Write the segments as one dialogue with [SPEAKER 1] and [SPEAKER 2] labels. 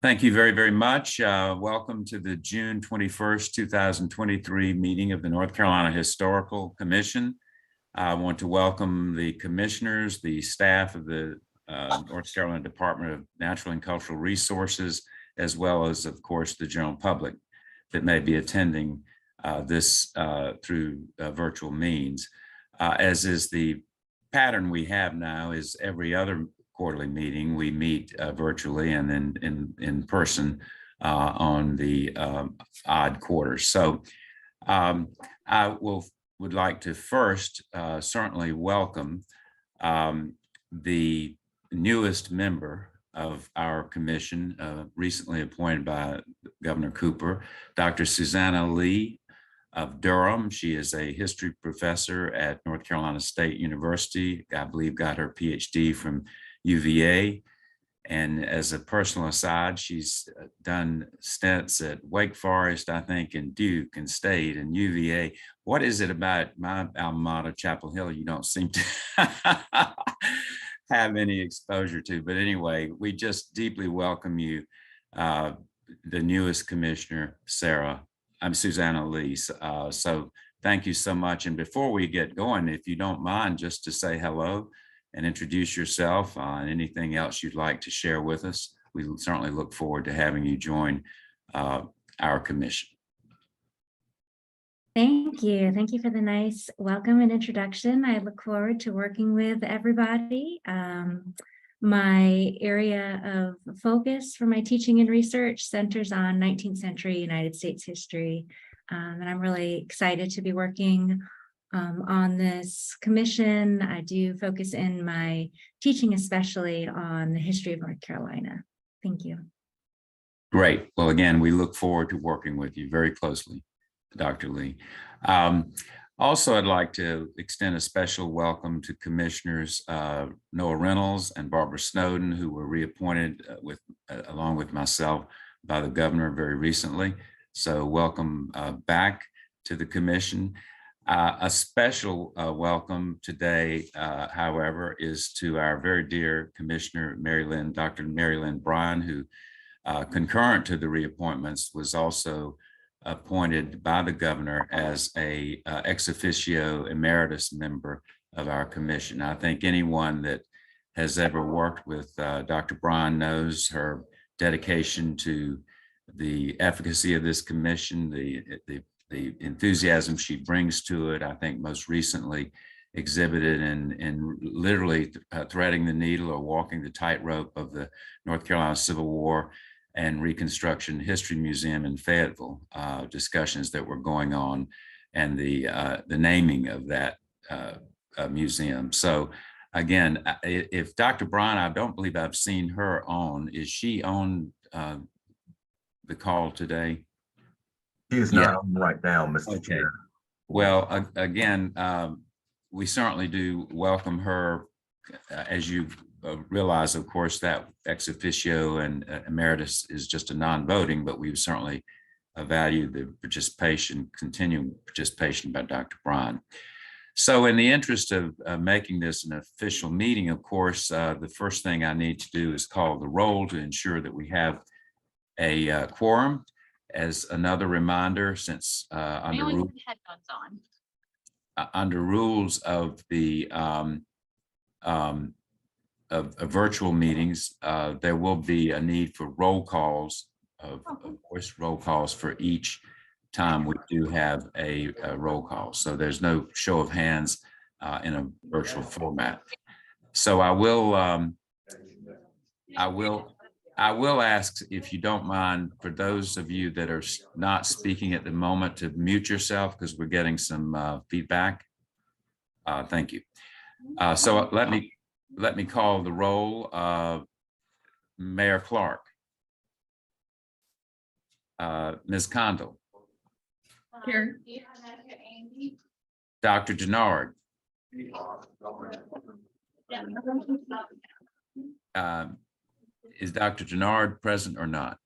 [SPEAKER 1] Thank you very, very much. Welcome to the June 21st, 2023 meeting of the North Carolina Historical Commission. I want to welcome the commissioners, the staff of the North Carolina Department of Natural and Cultural Resources, as well as, of course, the general public that may be attending this through virtual means. As is the pattern we have now, is every other quarterly meeting, we meet virtually and then in person on the odd quarters. So I would like to first certainly welcome the newest member of our commission, recently appointed by Governor Cooper, Dr. Susanna Lee of Durham. She is a history professor at North Carolina State University. I believe got her PhD from UVA. And as a personal aside, she's done stints at Wake Forest, I think, and Duke and State and UVA. What is it about my alma mater, Chapel Hill, you don't seem to have any exposure to? But anyway, we just deeply welcome you, the newest commissioner, Susanna Lee. So thank you so much. And before we get going, if you don't mind, just to say hello and introduce yourself and anything else you'd like to share with us. We certainly look forward to having you join our commission.
[SPEAKER 2] Thank you. Thank you for the nice welcome and introduction. I look forward to working with everybody. My area of focus for my teaching and research centers on 19th century United States history. And I'm really excited to be working on this commission. I do focus in my teaching, especially on the history of North Carolina. Thank you.
[SPEAKER 1] Great. Well, again, we look forward to working with you very closely, Dr. Lee. Also, I'd like to extend a special welcome to Commissioners Noah Reynolds and Barbara Snowden, who were reappointed along with myself by the governor very recently. So welcome back to the commission. A special welcome today, however, is to our very dear Commissioner Dr. Mary Lynn Bryan, who concurrent to the reappointments was also appointed by the governor as a ex officio emeritus member of our commission. I think anyone that has ever worked with Dr. Bryan knows her dedication to the efficacy of this commission, the enthusiasm she brings to it. I think most recently exhibited in literally threading the needle or walking the tightrope of the North Carolina Civil War and Reconstruction History Museum in Fayetteville, discussions that were going on, and the naming of that museum. So again, if Dr. Bryan, I don't believe I've seen her on, is she on the call today?
[SPEAKER 3] She is not on right now, Mr. Chair.
[SPEAKER 1] Well, again, we certainly do welcome her. As you realize, of course, that ex officio and emeritus is just a non-voting, but we certainly value the participation, continuing participation by Dr. Bryan. So in the interest of making this an official meeting, of course, the first thing I need to do is call the roll to ensure that we have a quorum. As another reminder, since under rules of the of virtual meetings, there will be a need for roll calls, of course, roll calls for each time we do have a roll call. So there's no show of hands in a virtual format. So I will ask, if you don't mind, for those of you that are not speaking at the moment, to mute yourself because we're getting some feedback. Thank you. So let me call the roll. Mayor Clark, Ms. Condell,
[SPEAKER 4] here.
[SPEAKER 1] Dr. Gennard, is Dr. Gennard present or not?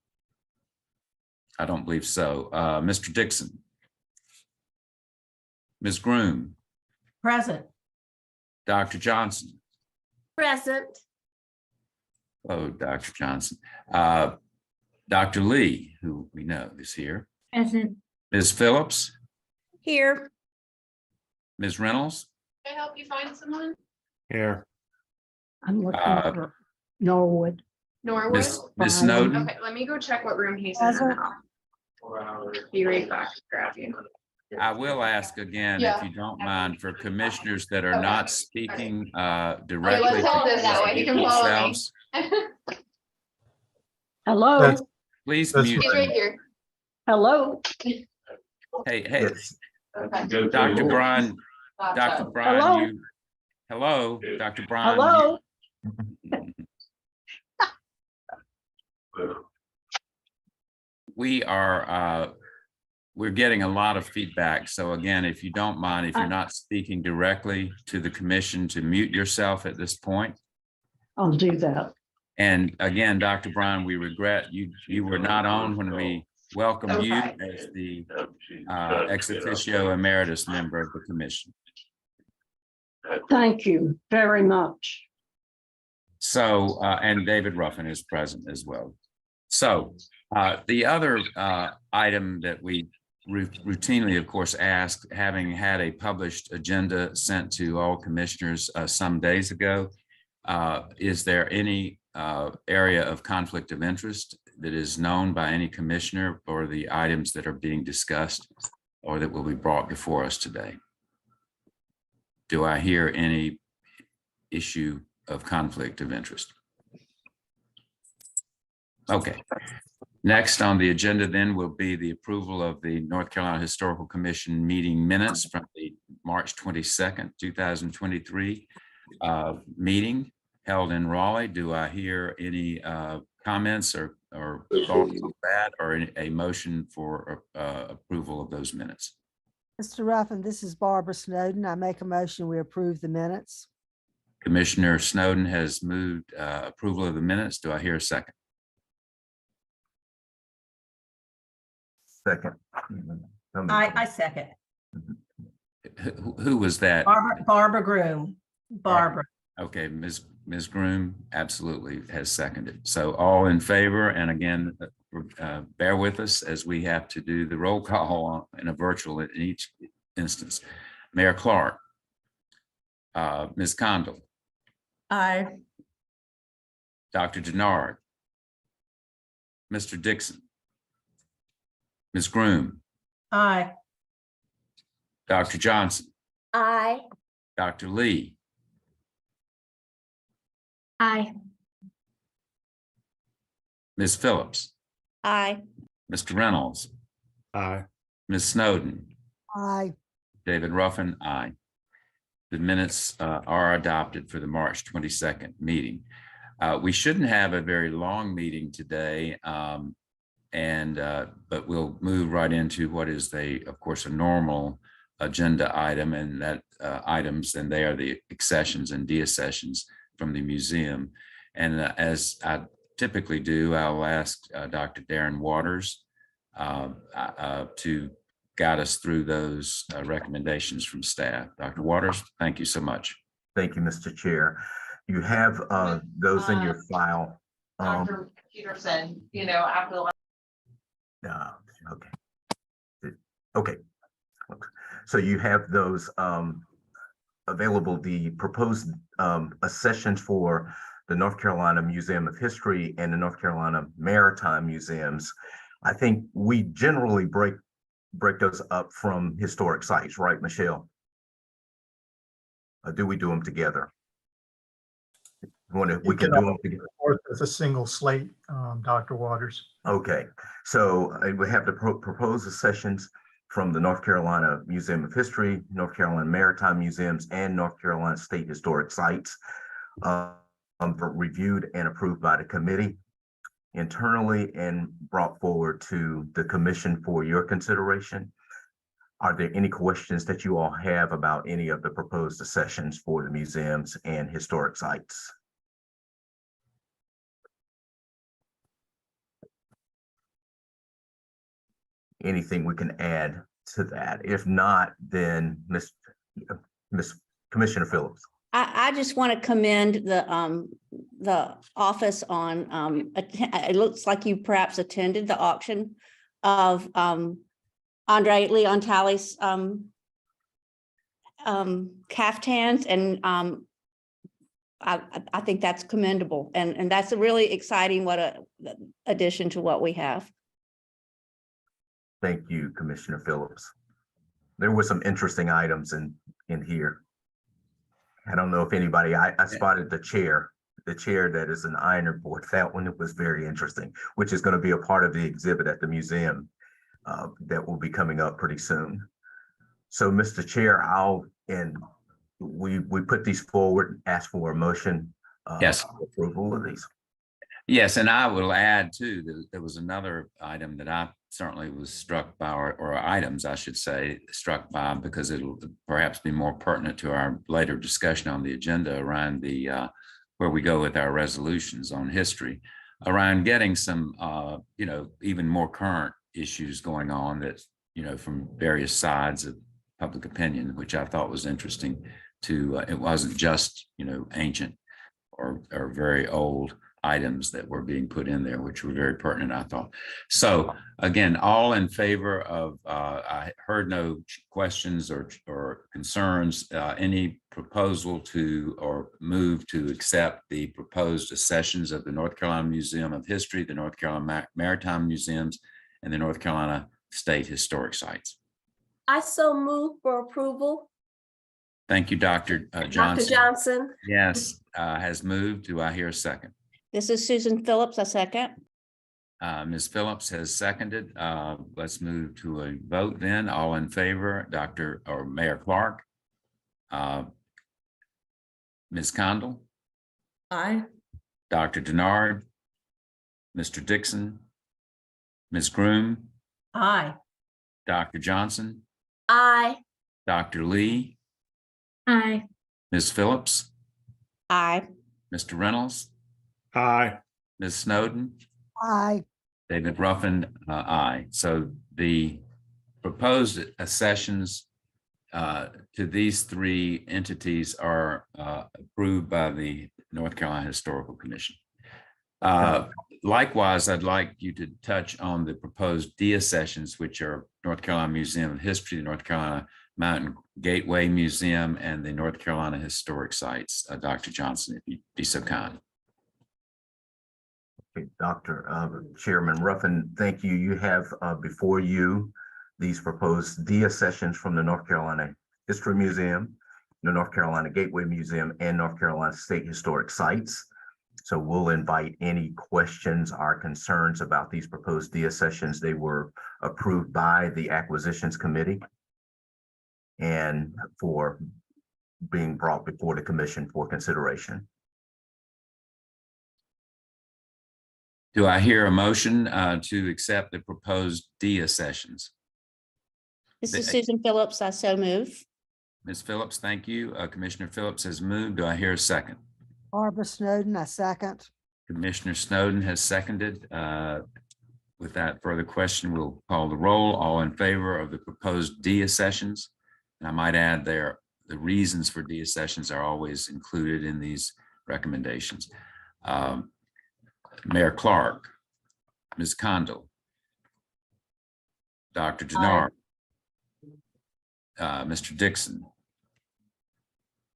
[SPEAKER 1] I don't believe so. Mr. Dixon, Ms. Groom,
[SPEAKER 4] Present.
[SPEAKER 1] Dr. Johnson.
[SPEAKER 4] Present.
[SPEAKER 1] Oh, Dr. Johnson. Dr. Lee, who we know is here.
[SPEAKER 2] Present.
[SPEAKER 1] Ms. Phillips,
[SPEAKER 4] Here.
[SPEAKER 1] Ms. Reynolds,
[SPEAKER 5] Can I help you find someone?
[SPEAKER 1] here.
[SPEAKER 6] I'm looking
[SPEAKER 1] Uh,
[SPEAKER 6] for Norwood.
[SPEAKER 5] Norwood?
[SPEAKER 1] Ms.
[SPEAKER 6] Brian.
[SPEAKER 1] Snowden,
[SPEAKER 5] Okay, let me go check what room he's in and then I'll be right back to grab you.
[SPEAKER 1] I will ask again, if
[SPEAKER 5] Yeah.
[SPEAKER 1] you don't mind, for commissioners that are not speaking
[SPEAKER 5] Okay,
[SPEAKER 1] directly.
[SPEAKER 5] let's hold this that way. You can follow me.
[SPEAKER 1] themselves,
[SPEAKER 6] Hello,
[SPEAKER 7] That's-
[SPEAKER 1] Please
[SPEAKER 7] That's
[SPEAKER 1] mute.
[SPEAKER 5] He's right here.
[SPEAKER 6] hello,
[SPEAKER 1] Hey,
[SPEAKER 3] Yes.
[SPEAKER 5] Okay.
[SPEAKER 1] Dr. Brian, Dr.
[SPEAKER 6] Hello?
[SPEAKER 1] Brian, hello, Dr. Brian.
[SPEAKER 6] hello.
[SPEAKER 1] We are, we're getting a lot of feedback. So again, if you don't mind, if you're not speaking directly to the commission, to mute yourself at this point.
[SPEAKER 6] I'll do that.
[SPEAKER 1] And again, Dr. Brian, we regret you were not on when we welcomed you
[SPEAKER 5] Okay.
[SPEAKER 1] as the ex officio emeritus member of the commission.
[SPEAKER 6] Thank you very much.
[SPEAKER 1] So, and David Ruffin is present as well. So the other item that we routinely, of course, ask, having had a published agenda sent to all commissioners some days ago, is there any area of conflict of interest that is known by any commissioner or the items that are being discussed or that will be brought before us today? Do I hear any issue of conflict of interest? Okay. Next on the agenda then will be the approval of the North Carolina Historical Commission meeting minutes from the March 22nd, 2023 meeting held in Raleigh. Do I hear any comments or thoughts on that, or a motion for approval of those minutes?
[SPEAKER 8] Mr. Ruffin, this is Barbara Snowden. I make a motion, we approve the minutes.
[SPEAKER 1] Commissioner Snowden has moved approval of the minutes. Do I hear a second?
[SPEAKER 3] Second.
[SPEAKER 4] I second.
[SPEAKER 1] Who was that?
[SPEAKER 4] Barbara Groom. Barbara.
[SPEAKER 1] Okay, Ms. Groom absolutely has seconded. So all in favor, and again, bear with us as we have to do the roll call in a virtual in each instance. Mayor Clark, Ms. Condell,
[SPEAKER 4] Aye.
[SPEAKER 1] Dr. Denard, Mr. Dixon, Ms. Groom,
[SPEAKER 4] Aye.
[SPEAKER 1] Dr. Johnson,
[SPEAKER 6] Aye.
[SPEAKER 1] Dr. Lee,
[SPEAKER 2] Aye.
[SPEAKER 1] Ms. Phillips,
[SPEAKER 6] Aye.
[SPEAKER 1] Mr. Reynolds,
[SPEAKER 7] Aye.
[SPEAKER 1] Ms. Snowden,
[SPEAKER 8] Aye.
[SPEAKER 1] David Ruffin, aye. The minutes are adopted for the March 22nd meeting. We shouldn't have a very long meeting today, but we'll move right into what is of course, a normal agenda item, and that items, and they are the accessions and deaccessions from the museum. And as I typically do, I'll ask Dr. Darren Waters to guide us through those recommendations from staff. Dr. Waters, thank you so much.
[SPEAKER 3] Thank you, Mr. Chair. You have those in your file.
[SPEAKER 5] Dr. Peterson, after the.
[SPEAKER 3] Okay. Okay. So you have those available, the proposed accessions for the North Carolina Museum of History and the North Carolina Maritime Museums. I think we generally break those up from historic sites, right, Michelle? Or do we do them together? We can do them together.
[SPEAKER 7] Or as a single slate, Dr. Waters.
[SPEAKER 3] Okay, so we have the proposed accessions from the North Carolina Museum of History, North Carolina Maritime Museums, and North Carolina State Historic Sites, reviewed and approved by the committee internally and brought forward to the commission for your consideration. Are there any questions that you all have about any of the proposed accessions for the museums and historic sites? Anything we can add to that? If not, then Miss Commissioner Phillips.
[SPEAKER 6] I just want to commend the office on, it looks like you perhaps attended the auction of Andre Leon Talley's caftans, and I think that's commendable, and that's a really exciting addition to what we have.
[SPEAKER 3] Thank you, Commissioner Phillips. There were some interesting items in here. I don't know if anybody, I spotted the chair that is an iron board. That one was very interesting, which is going to be a part of the exhibit at the museum that will be coming up pretty soon. So, Mr. Chair, we put these forward, ask for a motion.
[SPEAKER 1] Yes.
[SPEAKER 3] For approval of these.
[SPEAKER 1] Yes, and I will add too, that there was another item that I certainly was struck by, or items, I should say, struck by, because it'll perhaps be more pertinent to our later discussion on the agenda around the where we go with our resolutions on history, around getting some, even more current issues going on that, from various sides of public opinion, which I thought was interesting to, it wasn't just, ancient or very old items that were being put in there, which were very pertinent, I thought. So again, all in favor of, I heard no questions or concerns, any proposal to or move to accept the proposed accessions of the North Carolina Museum of History, the North Carolina Maritime Museums, and the North Carolina State Historic Sites.
[SPEAKER 9] I so move for approval.
[SPEAKER 1] Thank you, Dr. Johnson.
[SPEAKER 9] Dr. Johnson.
[SPEAKER 1] Yes, has moved. Do I hear a second?
[SPEAKER 6] This is Susan Phillips, a second.
[SPEAKER 1] Ms. Phillips has seconded. Let's move to a vote then. All in favor, Mayor Clark. Ms. Condell,
[SPEAKER 4] Aye.
[SPEAKER 1] Dr. Denard, Mr. Dixon, Ms. Groom,
[SPEAKER 4] Aye.
[SPEAKER 1] Dr. Johnson,
[SPEAKER 9] Aye.
[SPEAKER 1] Dr. Lee,
[SPEAKER 2] Aye.
[SPEAKER 1] Ms. Phillips,
[SPEAKER 6] Aye.
[SPEAKER 1] Mr. Reynolds,
[SPEAKER 7] Aye.
[SPEAKER 1] Ms. Snowden,
[SPEAKER 8] Aye.
[SPEAKER 1] David Ruffin, aye. So the proposed accessions to these three entities are approved by the North Carolina Historical Commission. Likewise, I'd like you to touch on the proposed deaccessions, which are North Carolina Museum of History, the North Carolina Mountain Gateway Museum, and the North Carolina Historic Sites. Dr. Johnson, if you'd be so kind.
[SPEAKER 3] Okay, Chairman Ruffin, thank you. You have before you these proposed deaccessions from the North Carolina History Museum, the North Carolina Gateway Museum, and North Carolina State Historic Sites. So we'll invite any questions or concerns about these proposed deaccessions. They were approved by the Acquisitions Committee and for being brought before the Commission for consideration.
[SPEAKER 1] Do I hear a motion to accept the proposed deaccessions?
[SPEAKER 6] This is Susan Phillips, I so move.
[SPEAKER 1] Ms. Phillips, thank you. Commissioner Phillips has moved. Do I hear a second?
[SPEAKER 8] Barbara Snowden, I second.
[SPEAKER 1] Commissioner Snowden has seconded. Without further question, we'll call the roll. All in favor of the proposed deaccessions? And I might add there, the reasons for deaccessions are always included in these recommendations. Mayor Clark, Ms. Condell, Dr. Denard, Mr. Dixon,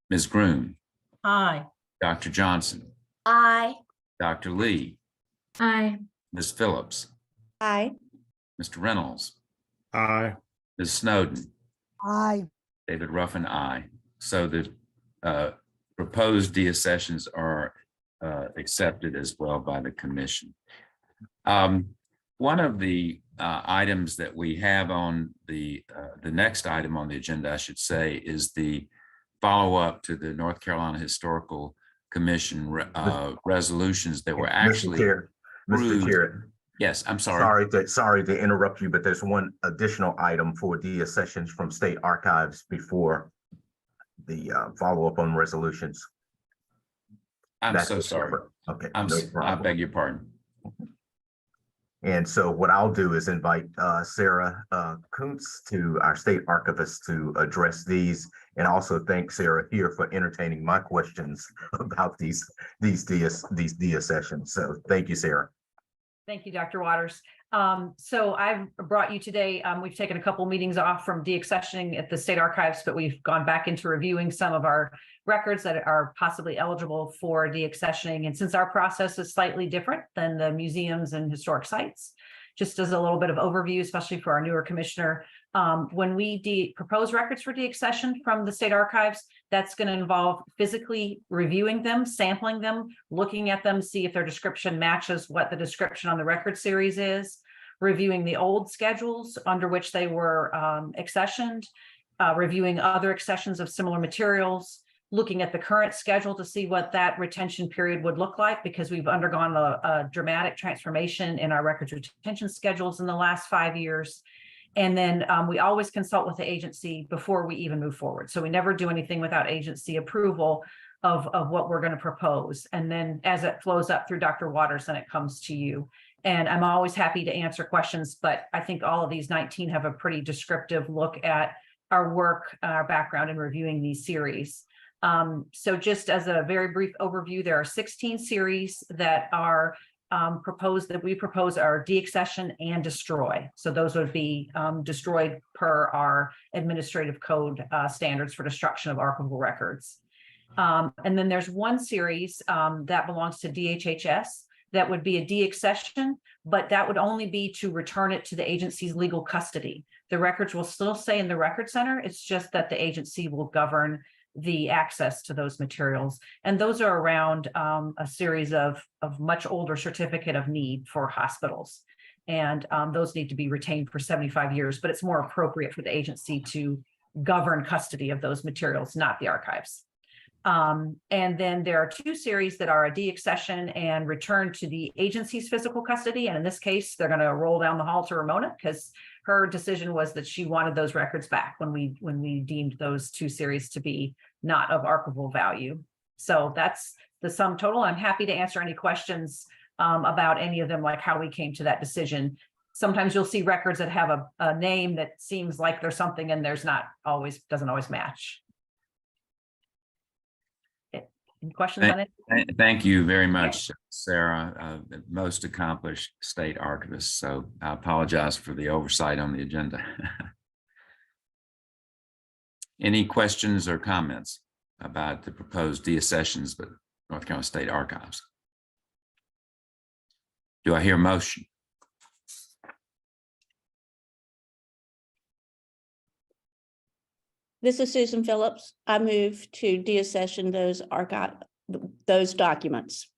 [SPEAKER 1] Ms. Groom,
[SPEAKER 4] Aye.
[SPEAKER 1] Dr. Johnson,
[SPEAKER 9] Aye.
[SPEAKER 1] Dr. Lee,
[SPEAKER 2] Aye.
[SPEAKER 1] Ms. Phillips,
[SPEAKER 6] Aye.
[SPEAKER 1] Mr. Reynolds,
[SPEAKER 7] Aye.
[SPEAKER 1] Ms. Snowden,
[SPEAKER 8] Aye.
[SPEAKER 1] David Ruffin, aye. So the proposed deaccessions are accepted as well by the commission. One of the items that we have on the next item on the agenda, I should say, is the follow-up to the North Carolina Historical Commission resolutions that were actually
[SPEAKER 3] Mr. Chair.
[SPEAKER 1] Yes, I'm sorry.
[SPEAKER 3] Sorry to interrupt you, but there's one additional item for deaccessions from state archives before the follow-up on resolutions.
[SPEAKER 1] I'm
[SPEAKER 3] That's
[SPEAKER 1] so
[SPEAKER 3] the
[SPEAKER 1] sorry.
[SPEAKER 3] cover. Okay,
[SPEAKER 1] I
[SPEAKER 3] no problem.
[SPEAKER 1] beg your pardon.
[SPEAKER 3] And so what I'll do is invite Sarah Kuntz, to our state archivist, to address these, and also thank Sarah here for entertaining my questions about these dia sessions. So thank you, Sarah.
[SPEAKER 4] Thank you, Dr. Waters. So I've brought you today, we've taken a couple meetings off from deaccessioning at the State Archives, but we've gone back into reviewing some of our records that are possibly eligible for deaccessioning. And since our process is slightly different than the museums and historic sites, just as a little bit of overview, especially for our newer commissioner, when we propose records for deaccession from the State Archives, that's going to involve physically reviewing them, sampling them, looking at them, see if their description matches what the description on the record series is, reviewing the old schedules under which they were accessioned, reviewing other accessions of similar materials, looking at the current schedule to see what that retention period would look like, because we've undergone a dramatic transformation in our records retention schedules in the last 5 years. And then we always consult with the agency before we even move forward. So we never do anything without agency approval of what we're going to propose. And then as it flows up through Dr. Waters, then it comes to you. And I'm always happy to answer questions, but I think all of these 19 have a pretty descriptive look at our work, our background in reviewing these series. So just as a very brief overview, there are 16 series that are we propose are deaccession and destroy. So those would be destroyed per our administrative code standards for destruction of archival records. And then there's one series that belongs to DHHS that would be a deaccession, but that would only be to return it to the agency's legal custody. The records will still stay in the record center. It's just that the agency will govern the access to those materials. And those are around a series of much older certificate of need for hospitals. And those need to be retained for 75 years, but it's more appropriate for the agency to govern custody of those materials, not the archives. And then there are two series that are a deaccession and return to the agency's physical custody. And in this case, they're going to roll down the hall to Ramona, because her decision was that she wanted those records back when we deemed those two series to be not of archival value. So that's the sum total. I'm happy to answer any questions about any of them, like how we came to that decision. Sometimes you'll see records that have a name that seems like there's something and there's not always, doesn't always match. Any questions on it?
[SPEAKER 1] Thank you very much, Sarah, most accomplished state archivist. So I apologize for the oversight on the agenda. Any questions or comments about the proposed deaccessions with North Carolina State Archives? Do I hear a motion?
[SPEAKER 6] This is Susan Phillips. I move to deaccession those documents.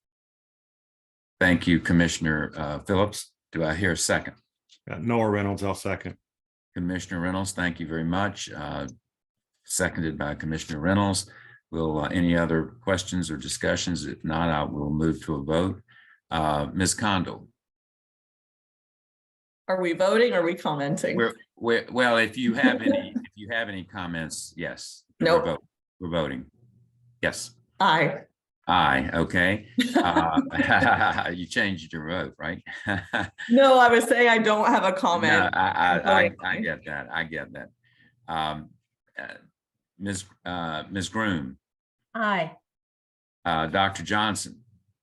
[SPEAKER 1] Thank you, Commissioner Phillips. Do I hear a second?
[SPEAKER 7] Noah Reynolds, I'll second.
[SPEAKER 1] Commissioner Reynolds, thank you very much. Seconded by Commissioner Reynolds. Will any other questions or discussions? If not, I will move to a vote. Ms. Condell.
[SPEAKER 10] Are we voting or are we commenting?
[SPEAKER 1] Well, if you have any comments, yes.
[SPEAKER 10] Nope.
[SPEAKER 1] We're voting. Yes.
[SPEAKER 10] Aye.
[SPEAKER 1] Aye. Okay. You changed your vote, right?
[SPEAKER 10] No, I was saying I don't have a comment.
[SPEAKER 1] No, I get that. I get that. Ms. Groom.
[SPEAKER 4] Aye.
[SPEAKER 1] Dr. Johnson.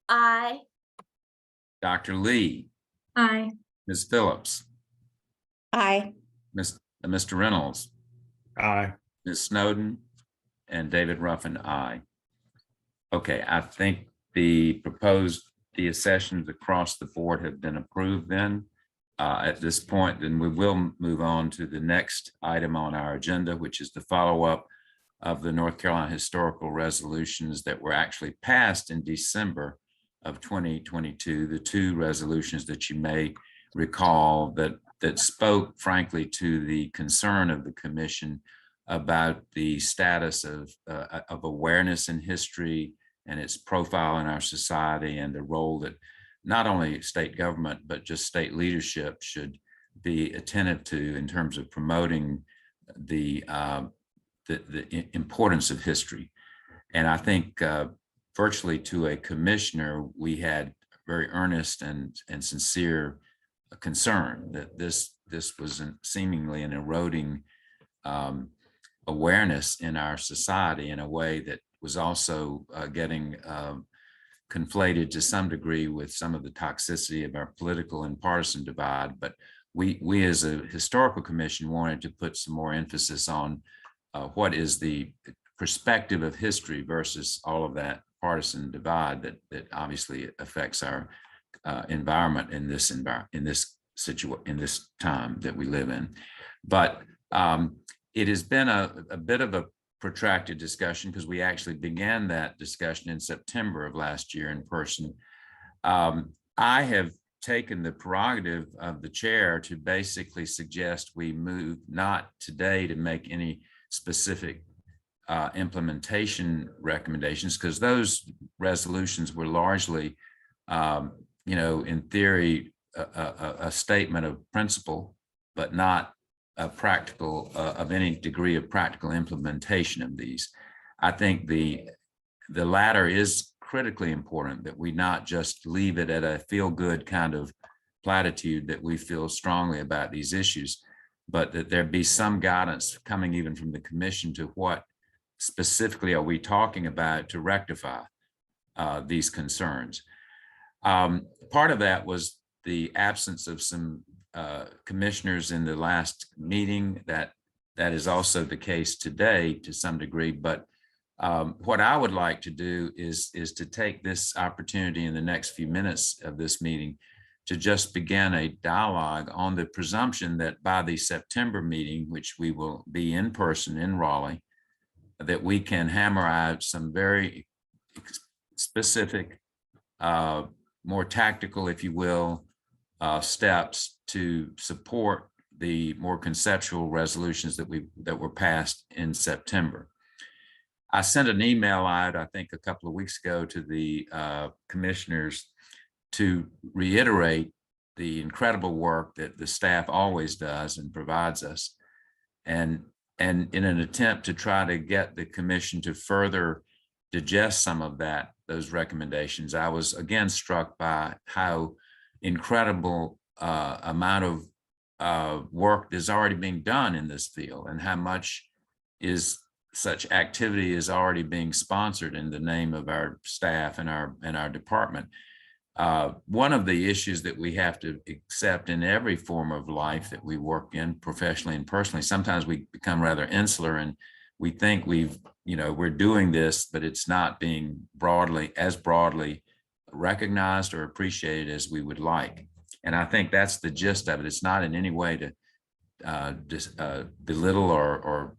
[SPEAKER 9] Aye.
[SPEAKER 1] Dr. Lee.
[SPEAKER 2] Aye.
[SPEAKER 1] Ms. Phillips.
[SPEAKER 6] Aye.
[SPEAKER 1] Mr. Reynolds.
[SPEAKER 7] Aye.
[SPEAKER 1] Ms. Snowden, and David Ruffin, aye. Okay, I think the proposed deaccessions across the board have been approved then. At this point, then we will move on to the next item on our agenda, which is the follow-up of the North Carolina historical resolutions that were actually passed in December of 2022, the two resolutions that you may recall that spoke frankly to the concern of the commission about the status of awareness in history and its profile in our society, and the role that not only state government, but just state leadership should be attentive to in terms of promoting the importance of history. And I think virtually to a commissioner, we had very earnest and sincere concern that this was seemingly an eroding awareness in our society in a way that was also getting conflated to some degree with some of the toxicity of our political and partisan divide. But we as a historical commission wanted to put some more emphasis on what is the perspective of history versus all of that partisan divide that obviously affects our environment in this time that we live in. But it has been a bit of a protracted discussion because we actually began that discussion in September of last year in person. I have taken the prerogative of the chair to basically suggest we move not today to make any specific implementation recommendations, because those resolutions were largely, in theory, a statement of principle, but not a practical of any degree of practical implementation of these. I think the latter is critically important, that we not just leave it at a feel-good kind of platitude that we feel strongly about these issues, but that there be some guidance coming even from the commission to what specifically are we talking about to rectify these concerns. Part of that was the absence of some commissioners in the last meeting. That is also the case today to some degree, but what I would like to do is to take this opportunity in the next few minutes of this meeting to just begin a dialogue on the presumption that by the September meeting, which we will be in person in Raleigh, that we can hammer out some very specific, more tactical, if you will, steps to support the more conceptual resolutions that were passed in September. I sent an email out, I think a couple of weeks ago, to the commissioners to reiterate the incredible work that the staff always does and provides us. And in an attempt to try to get the commission to further digest some of those recommendations, I was again struck by how incredible amount of work is already being done in this field, and how much such activity is already being sponsored in the name of our staff and our department. One of the issues that we have to accept in every form of life that we work in, professionally and personally, sometimes we become rather insular and we think we're doing this, but it's not being as broadly recognized or appreciated as we would like. And I think that's the gist of it. It's not in any way to belittle or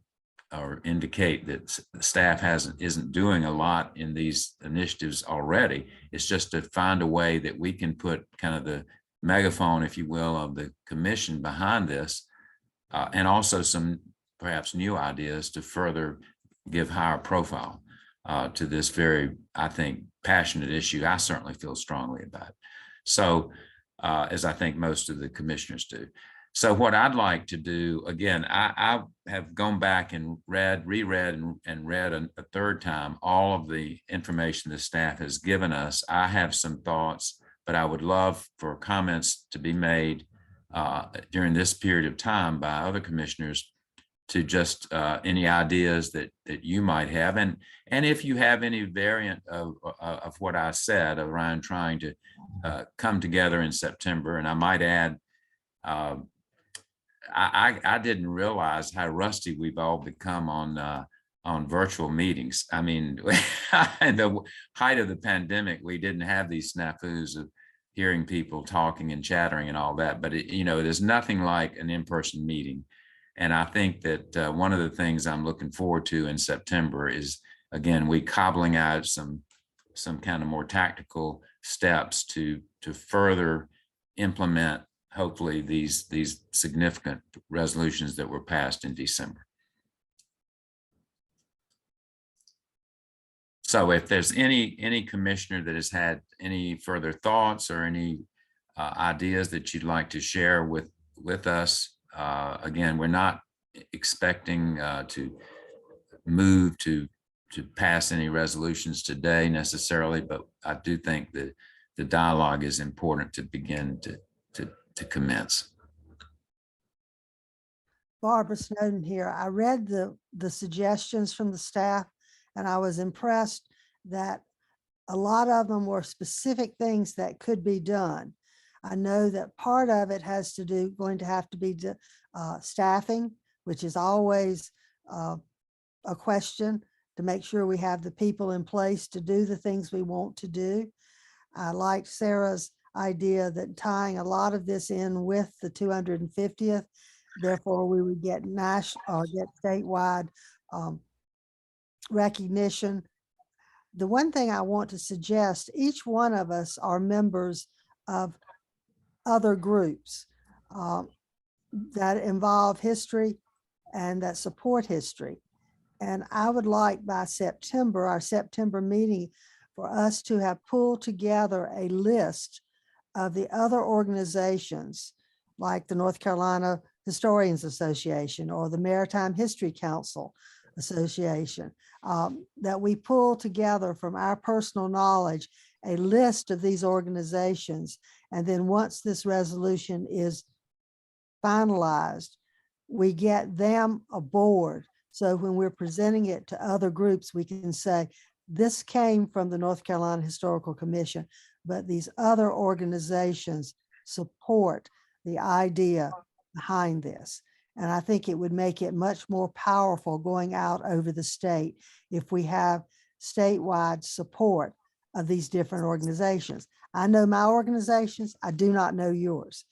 [SPEAKER 1] indicate that the staff isn't doing a lot in these initiatives already. It's just to find a way that we can put kind of the megaphone, if you will, of the commission behind this, and also some perhaps new ideas to further give higher profile to this very, I think, passionate issue I certainly feel strongly about. So, as I think most of the commissioners do. So what I'd like to do, again, I have gone back and reread and read a third time all of the information the staff has given us. I have some thoughts, but I would love for comments to be made during this period of time by other commissioners to just any ideas that you might have. And if you have any variant of what I said around trying to come together in September, and I might add, I didn't realize how rusty we've all become on virtual meetings. I mean, in the height of the pandemic, we didn't have these snafus of hearing people talking and chattering and all that. But there's nothing like an in-person meeting. And I think that one of the things I'm looking forward to in September is, again, we cobbling out some kind of more tactical steps to further implement, hopefully, these significant resolutions that were passed in December. So if there's any commissioner that has had any further thoughts or any ideas that you'd like to share with us, again, we're not expecting to move to pass any resolutions today necessarily, but I do think that the dialogue is important to begin to to commence.
[SPEAKER 8] Barbara Snowden here. I read the suggestions from the staff, and I was impressed that a lot of them were specific things that could be done. I know that part of it has to do, going to have to be staffing, which is always a question, to make sure we have the people in place to do the things we want to do. I like Sarah's idea that tying a lot of this in with the 250th, therefore we would get national or get statewide recognition. The one thing I want to suggest, each one of us are members of other groups that involve history and that support history. And I would like by September, our September meeting, for us to have pulled together a list of the other organizations like the North Carolina Historians Association or the Maritime History Council Association, that we pull together from our personal knowledge a list of these organizations. And then once this resolution is finalized, we get them aboard. So when we're presenting it to other groups, we can say, this came from the North Carolina Historical Commission, but these other organizations support the idea behind this. And I think it would make it much more powerful going out over the state if we have statewide support of these different organizations. I know my organizations, I do not know yours.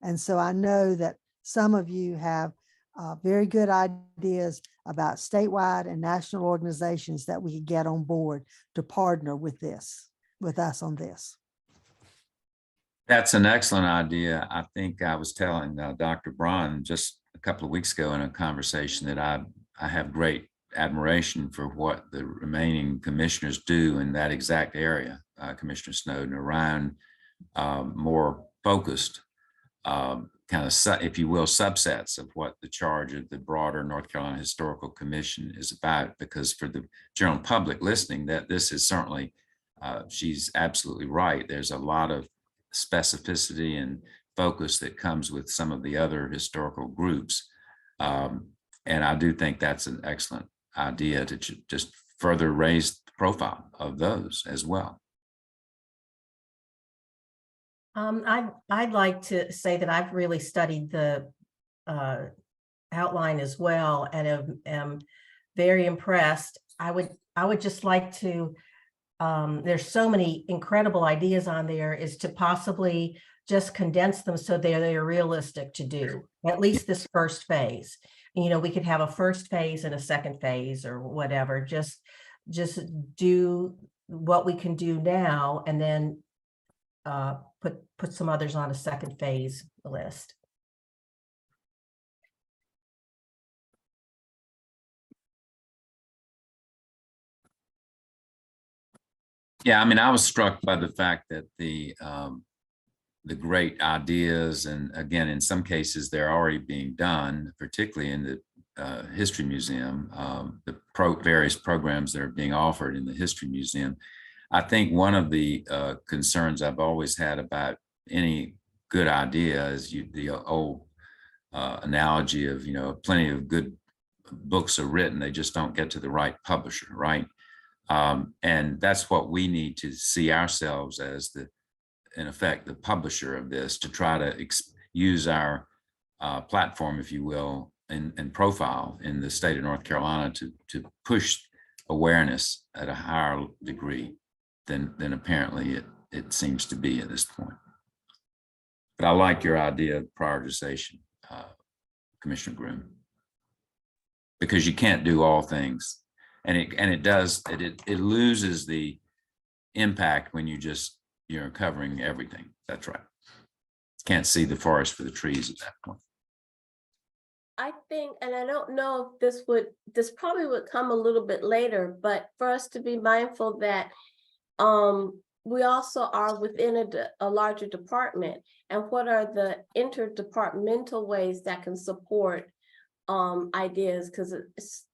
[SPEAKER 8] And so I know that some of you have very good ideas about statewide and national organizations that we could get on board to partner with us on this.
[SPEAKER 1] That's an excellent idea. I think I was telling Dr. Braun just a couple of weeks ago in a conversation that I have great admiration for what the remaining commissioners do in that exact area, Commissioner Snowden, around more focused kind of, if you will, subsets of what the charge of the broader North Carolina Historical Commission is about. Because for the general public listening, that this is certainly, she's absolutely right. There's a lot of specificity and focus that comes with some of the other historical groups. And I do think that's an excellent idea to just further raise the profile of those as well.
[SPEAKER 11] I'd like to say that I've really studied the outline as well and am very impressed. I would just like to, there's so many incredible ideas on there, is to possibly just condense them so they're realistic to do, at least this first phase. You know, we could have a first phase and a second phase or whatever, just do what we can do now and then put some others on a second phase list.
[SPEAKER 1] Yeah, I mean, I was struck by the fact that the great ideas, and again, in some cases, they're already being done, particularly in the History Museum, the various programs that are being offered in the History Museum. I think one of the concerns I've always had about any good idea is the old analogy of, you know, plenty of good books are written, they just don't get to the right publisher, right? And that's what we need to see ourselves as, in effect, the publisher of this, to try to use our platform, if you will, and profile in the state of North Carolina to push awareness at a higher degree than apparently it seems to be at this point. But I like your idea of prioritization, Commissioner Groom, because you can't do all things. And it loses the impact when you're covering everything. That's right. Can't see the forest for the trees at that point.
[SPEAKER 9] I think, and I don't know if this probably would come a little bit later, but for us to be mindful that we also are within a larger department, and what are the interdepartmental ways that can support ideas, because it's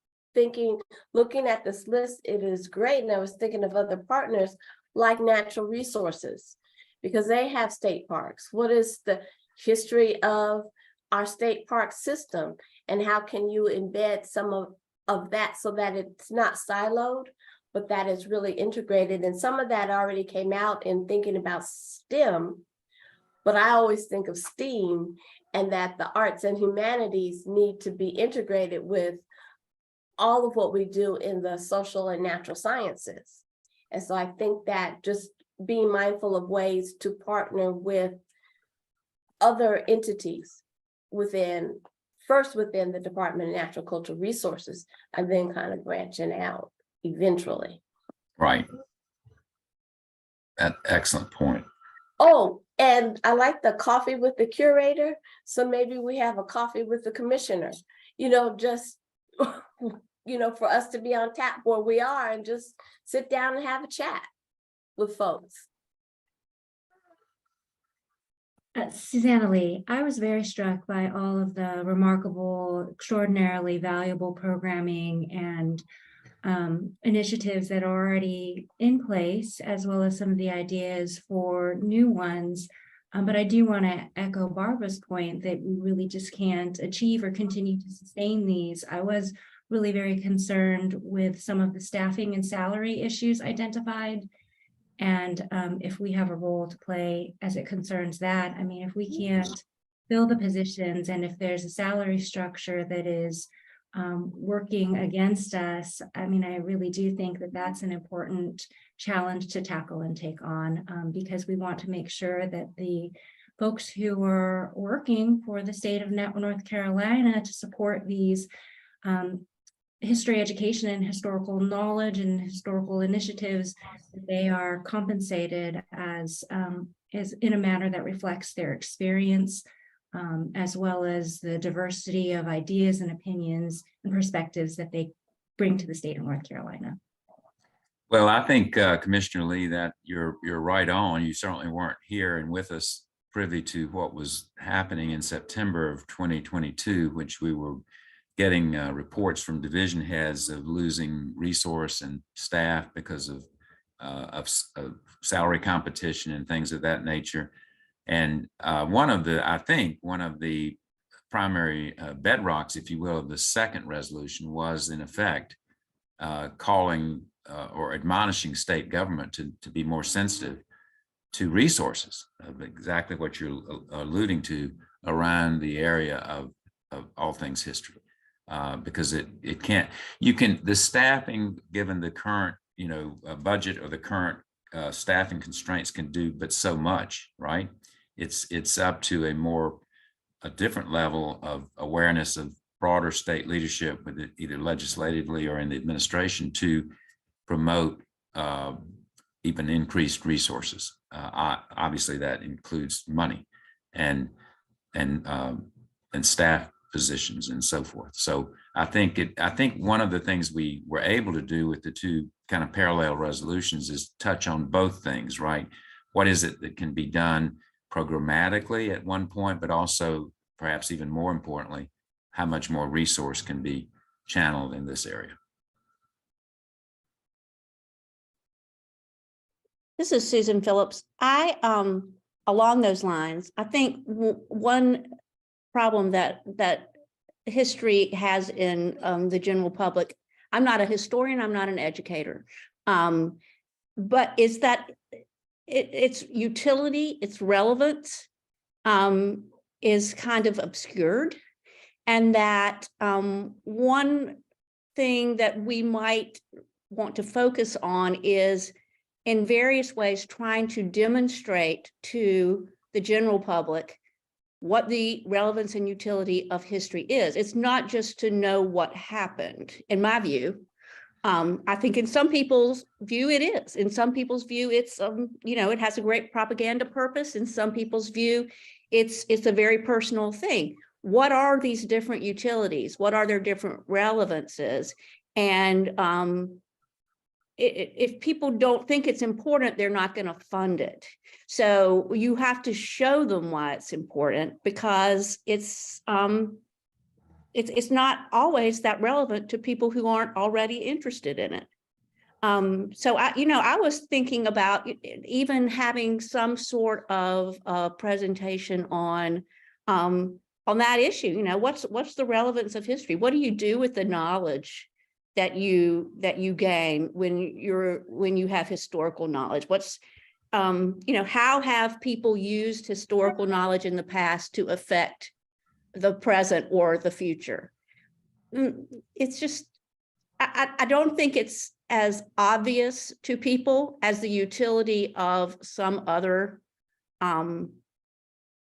[SPEAKER 9] looking at this list, it is great. And I was thinking of other partners like natural resources, because they have state parks. What is history of our state park system, and how can you embed some of that so that it's not siloed, but that is really integrated. And some of that already came out in thinking about STEM, but I always think of STEAM, and that the arts and humanities need to be integrated with all of what we do in the social and natural sciences. And so I think that just being mindful of ways to partner with other entities first within the Department of Natural Cultural Resources, and then kind of branching out eventually.
[SPEAKER 1] Right. Excellent point.
[SPEAKER 9] Oh, and I like the coffee with the curator. So maybe we have a coffee with the commissioner, just, for us to be on tap where we are and just sit down and have a chat with folks.
[SPEAKER 2] Susanna Lee, I was very struck by all of the remarkable, extraordinarily valuable programming and initiatives that are already in place, as well as some of the ideas for new ones. But I do want to echo Barbara's point that we really just can't achieve or continue to sustain these. I was really very concerned with some of the staffing and salary issues identified. And if we have a role to play as it concerns that, I mean, if we can't fill the positions and if there's a salary structure that is working against us, I mean, I really do think that that's an important challenge to tackle and take on, because we want to make sure that the folks who are working for the state of North Carolina to support these history education and historical knowledge and historical initiatives, they are compensated as in a manner that reflects their experience, as well as the diversity of ideas and opinions and perspectives that they bring to the state of North Carolina.
[SPEAKER 1] Well, I think Commissioner Lee, that you're right on. You certainly weren't here and with us privy to what was happening in September of 2022, which we were getting reports from division heads of losing resource and staff because of salary competition and things of that nature. And one of the primary bedrocks, if you will, of the second resolution was in effect calling or admonishing state government to be more sensitive to resources of exactly what you're alluding to around the area of all things history. Because the staffing, given the current, budget or the current staffing constraints, can do but so much, right? It's up to a different level of awareness of broader state leadership, with it either legislatively or in the administration, to promote even increased resources. Obviously, that includes money and staff positions and so forth. So I think one of the things we were able to do with the two kind of parallel resolutions is touch on both things, right? What is it that can be done programmatically at one point, but also perhaps even more importantly, how much more resource can be channeled in this area?
[SPEAKER 6] This is Susan Phillips. Along those lines, I think one problem that history has in the general public, I'm not a historian, I'm not an educator, but is that its utility, its relevance is kind of obscured, and that one thing that we might want to focus on is in various ways trying to demonstrate to the general public what the relevance and utility of history is. It's not just to know what happened, in my view. I think in some people's view it is. In some people's view, it's it has a great propaganda purpose. In some people's view, it's a very personal thing. What are these different utilities? What are their different relevances? And if people don't think it's important, they're not going to fund it. So you have to show them why it's important, because it's not always that relevant to people who aren't already interested in it. So I was thinking about even having some sort of presentation on that issue. You know, what's the relevance of history? What do you do with the knowledge that you gain when you have historical knowledge? What's how have people used historical knowledge in the past to affect the present or the future? It's just, I don't think it's as obvious to people as the utility of some other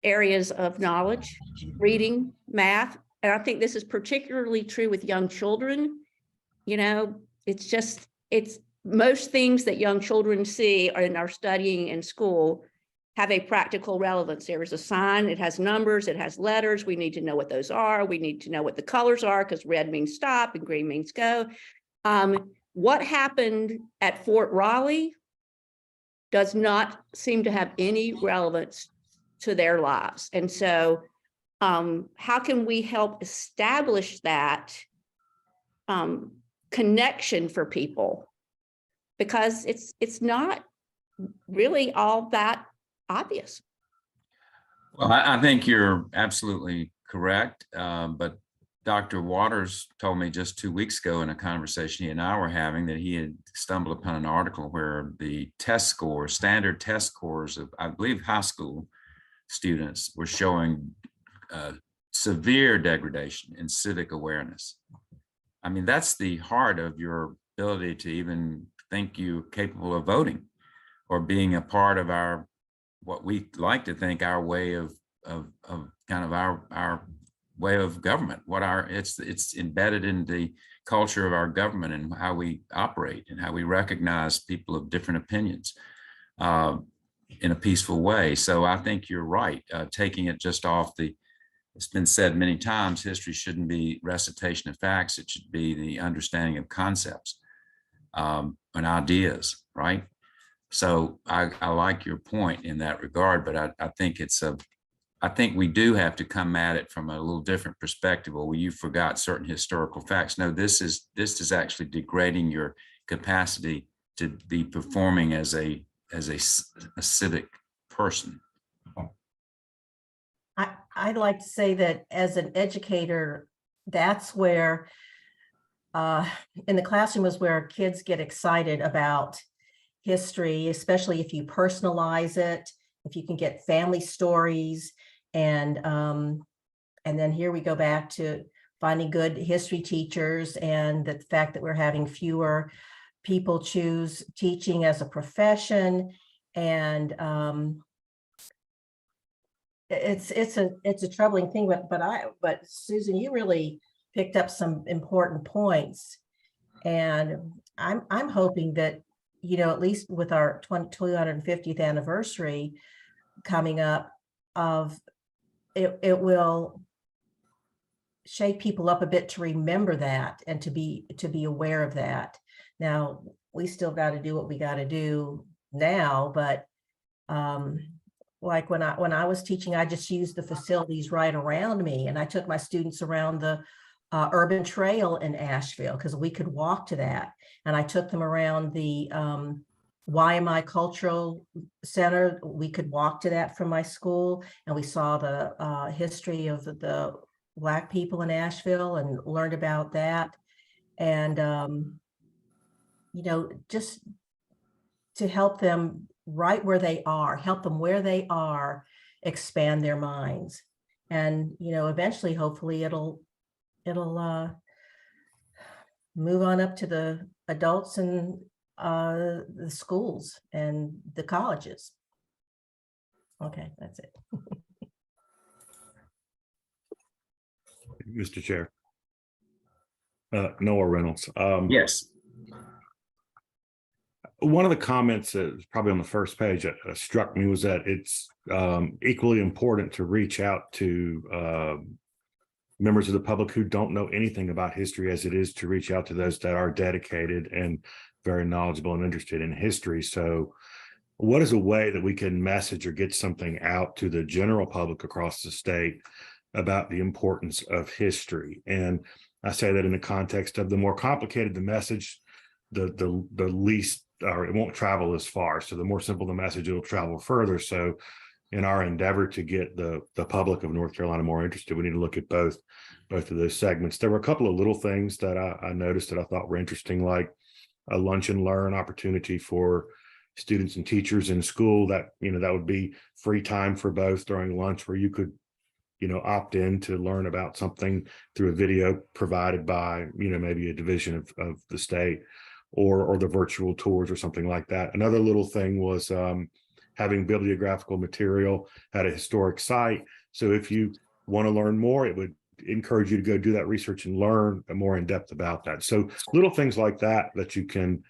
[SPEAKER 6] areas of knowledge, reading, math. And I think this is particularly true with young children. You know, it's most things that young children see and are studying in school have a practical relevance. There is a sign, it has numbers, it has letters. We need to know what those are. We need to know what the colors are because red means stop and green means go. What happened at Fort Raleigh does not seem to have any relevance to their lives. And so how can we help establish that connection for people? Because it's not really all that obvious.
[SPEAKER 1] Well, I think you're absolutely correct. But Dr. Waters told me just 2 weeks ago in a conversation he and I were having that he had stumbled upon an article where the test scores, standard test scores of, I believe, high school students were showing severe degradation in civic awareness. I mean, that's the heart of your ability to even think you're capable of voting or being a part of our, what we like to think our way of kind of our way of government, it's embedded in the culture of our government and how we operate and how we recognize people of different opinions in a peaceful way. So I think you're right. Taking it just off it's been said many times, history shouldn't be recitation of facts. It should be the understanding of concepts and ideas, right? So I like your point in that regard, but I think I think we do have to come at it from a little different perspective. Well, you forgot certain historical facts. No, this is actually degrading your capacity to be performing as a civic person.
[SPEAKER 11] I'd like to say that as an educator, that's where in the classroom is where kids get excited about history, especially if you personalize it, if you can get family stories. And then here we go back to finding good history teachers and the fact that we're having fewer people choose teaching as a profession. And it's a troubling thing, but Susan, you really picked up some important points. And I'm hoping that, you know, at least with our 250th anniversary coming up, it will shake people up a bit to remember that and to be aware of that. Now, we still got to do what we got to do now, but like when I was teaching, I just used the facilities right around me, and I took my students around the urban trail in Asheville because we could walk to that, and I took them around the YMI Cultural Center. We could walk to that from my school, and we saw the history of the Black people in Asheville and learned about that. And, you know, just to help them right where they are, help them where they are, expand their minds. And, you know, eventually, hopefully it'll move on up to the adults and the schools and the colleges. Okay, that's it.
[SPEAKER 7] Mr. Chair. Noah Reynolds.
[SPEAKER 1] Yes.
[SPEAKER 7] One of the comments that was probably on the first page that struck me was that it's equally important to reach out to members of the public who don't know anything about history as it is to reach out to those that are dedicated and very knowledgeable and interested in history. So what is a way that we can message or get something out to the general public across the state about the importance of history? And I say that in the context of the more complicated the message, the least, or it won't travel as far. So the more simple the message, it'll travel further. So in our endeavor to get the public of North Carolina more interested, we need to look at both of those segments. There were a couple of little things that I noticed that I thought were interesting, like a lunch and learn opportunity for students and teachers in school. That, that would be free time for both during lunch, where you could, opt in to learn about something through a video provided by, maybe a division of the state, or the virtual tours or something like that. Another little thing was having bibliographical material at a historic site. So if you want to learn more, it would encourage you to go do that research and learn more in depth about that. So little things like that you can,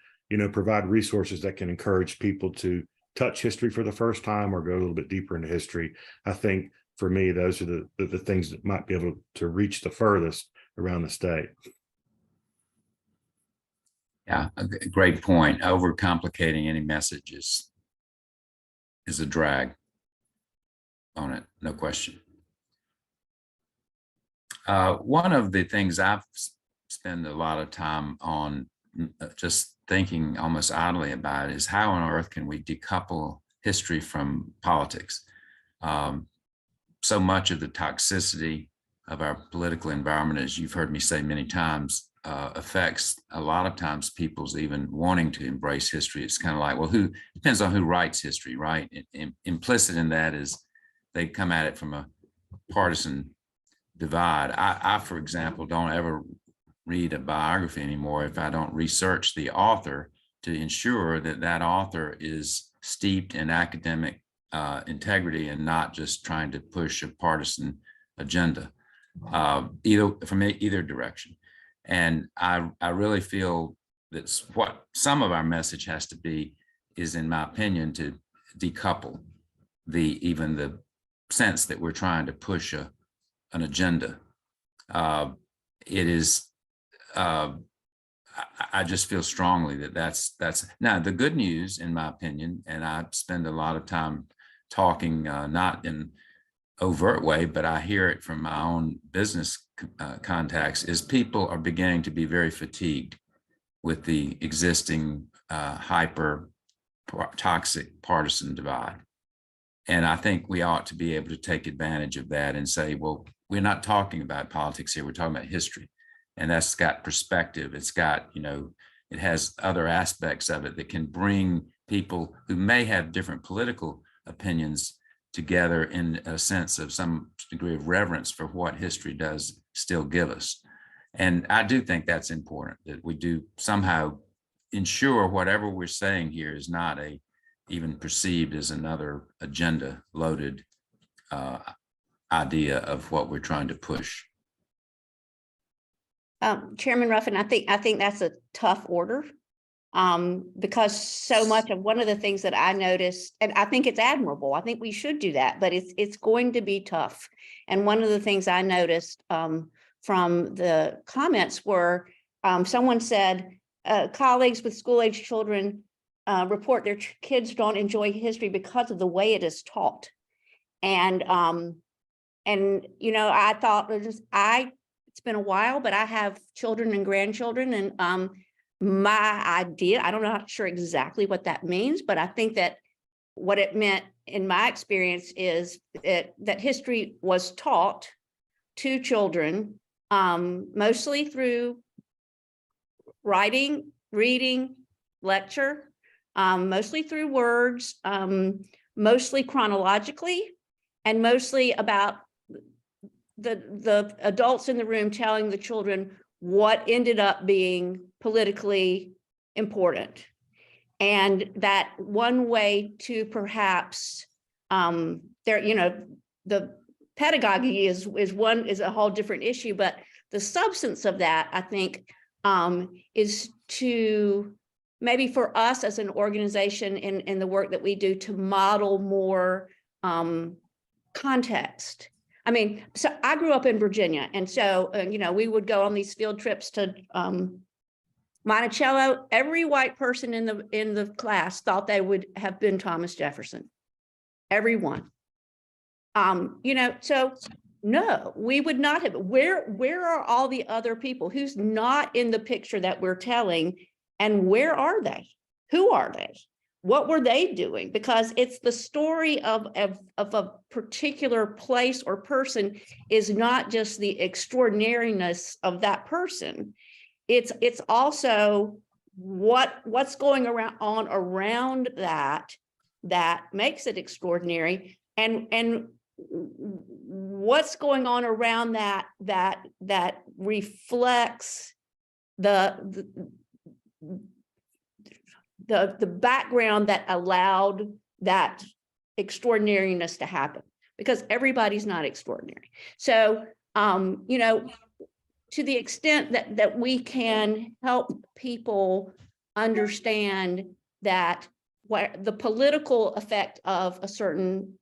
[SPEAKER 7] provide resources that can encourage people to touch history for the first time or go a little bit deeper into history. I think for me, those are the things that might be able to reach the furthest around the state.
[SPEAKER 1] Yeah, a great point. Overcomplicating any message is a drag on it, no question. One of the things I've spent a lot of time on, just thinking almost idly about, is how on earth can we decouple history from politics? So much of the toxicity of our political environment, as you've heard me say many times, affects a lot of times people's even wanting to embrace history. It's kind of like, well, depends on who writes history, right? Implicit in that is they come at it from a partisan divide. I, for example, don't ever read a biography anymore if I don't research the author to ensure that that author is steeped in academic integrity and not just trying to push a partisan agenda, from either direction. And I really feel that's what some of our message has to be, is, in my opinion, to decouple even the sense that we're trying to push an agenda. It is, I just feel strongly that that's now the good news, in my opinion, and I spend a lot of time talking, not in overt way, but I hear it from my own business contacts, is people are beginning to be very fatigued with the existing hyper toxic partisan divide. And I think we ought to be able to take advantage of that and say, well, we're not talking about politics here, we're talking about history. And that's got perspective. It's got, it has other aspects of it that can bring people who may have different political opinions together in a sense of some degree of reverence for what history does still give us. And I do think that's important, that we do somehow ensure whatever we're saying here is not even perceived as another agenda loaded idea of what we're trying to push.
[SPEAKER 6] Chairman Ruffin, I think that's a tough order, because so much of one of the things that I noticed, and I think it's admirable, I think we should do that, but it's going to be tough. And one of the things I noticed from the comments were, someone said, colleagues with school-age children report their kids don't enjoy history because of the way it is taught. And I thought, it's been a while, but I have children and grandchildren, and my idea, I'm not sure exactly what that means, but I think that what it meant in my experience is that history was taught to children, mostly through writing, reading, lecture, mostly through words, mostly chronologically, and mostly about the adults in the room telling the children what ended up being politically important. And that one way to perhaps the pedagogy is a whole different issue, but the substance of that, I think, is to maybe for us as an organization in the work that we do, to model more context. I mean, so I grew up in Virginia, and so, we would go on these field trips to Monticello. Every white person in the class thought they would have been Thomas Jefferson. Everyone. So no, we would not have. Where are all the other people who's not in the picture that we're telling? And where are they? Who are they? What were they doing? Because it's the story of a particular place or person is not just the extraordinariness of that person. It's also what's going on around that makes it extraordinary, and what's going on around that reflects the background that allowed that extraordinariness to happen, because everybody's not extraordinary. So, you know, to the extent that we can help people understand that what the political effect of a certain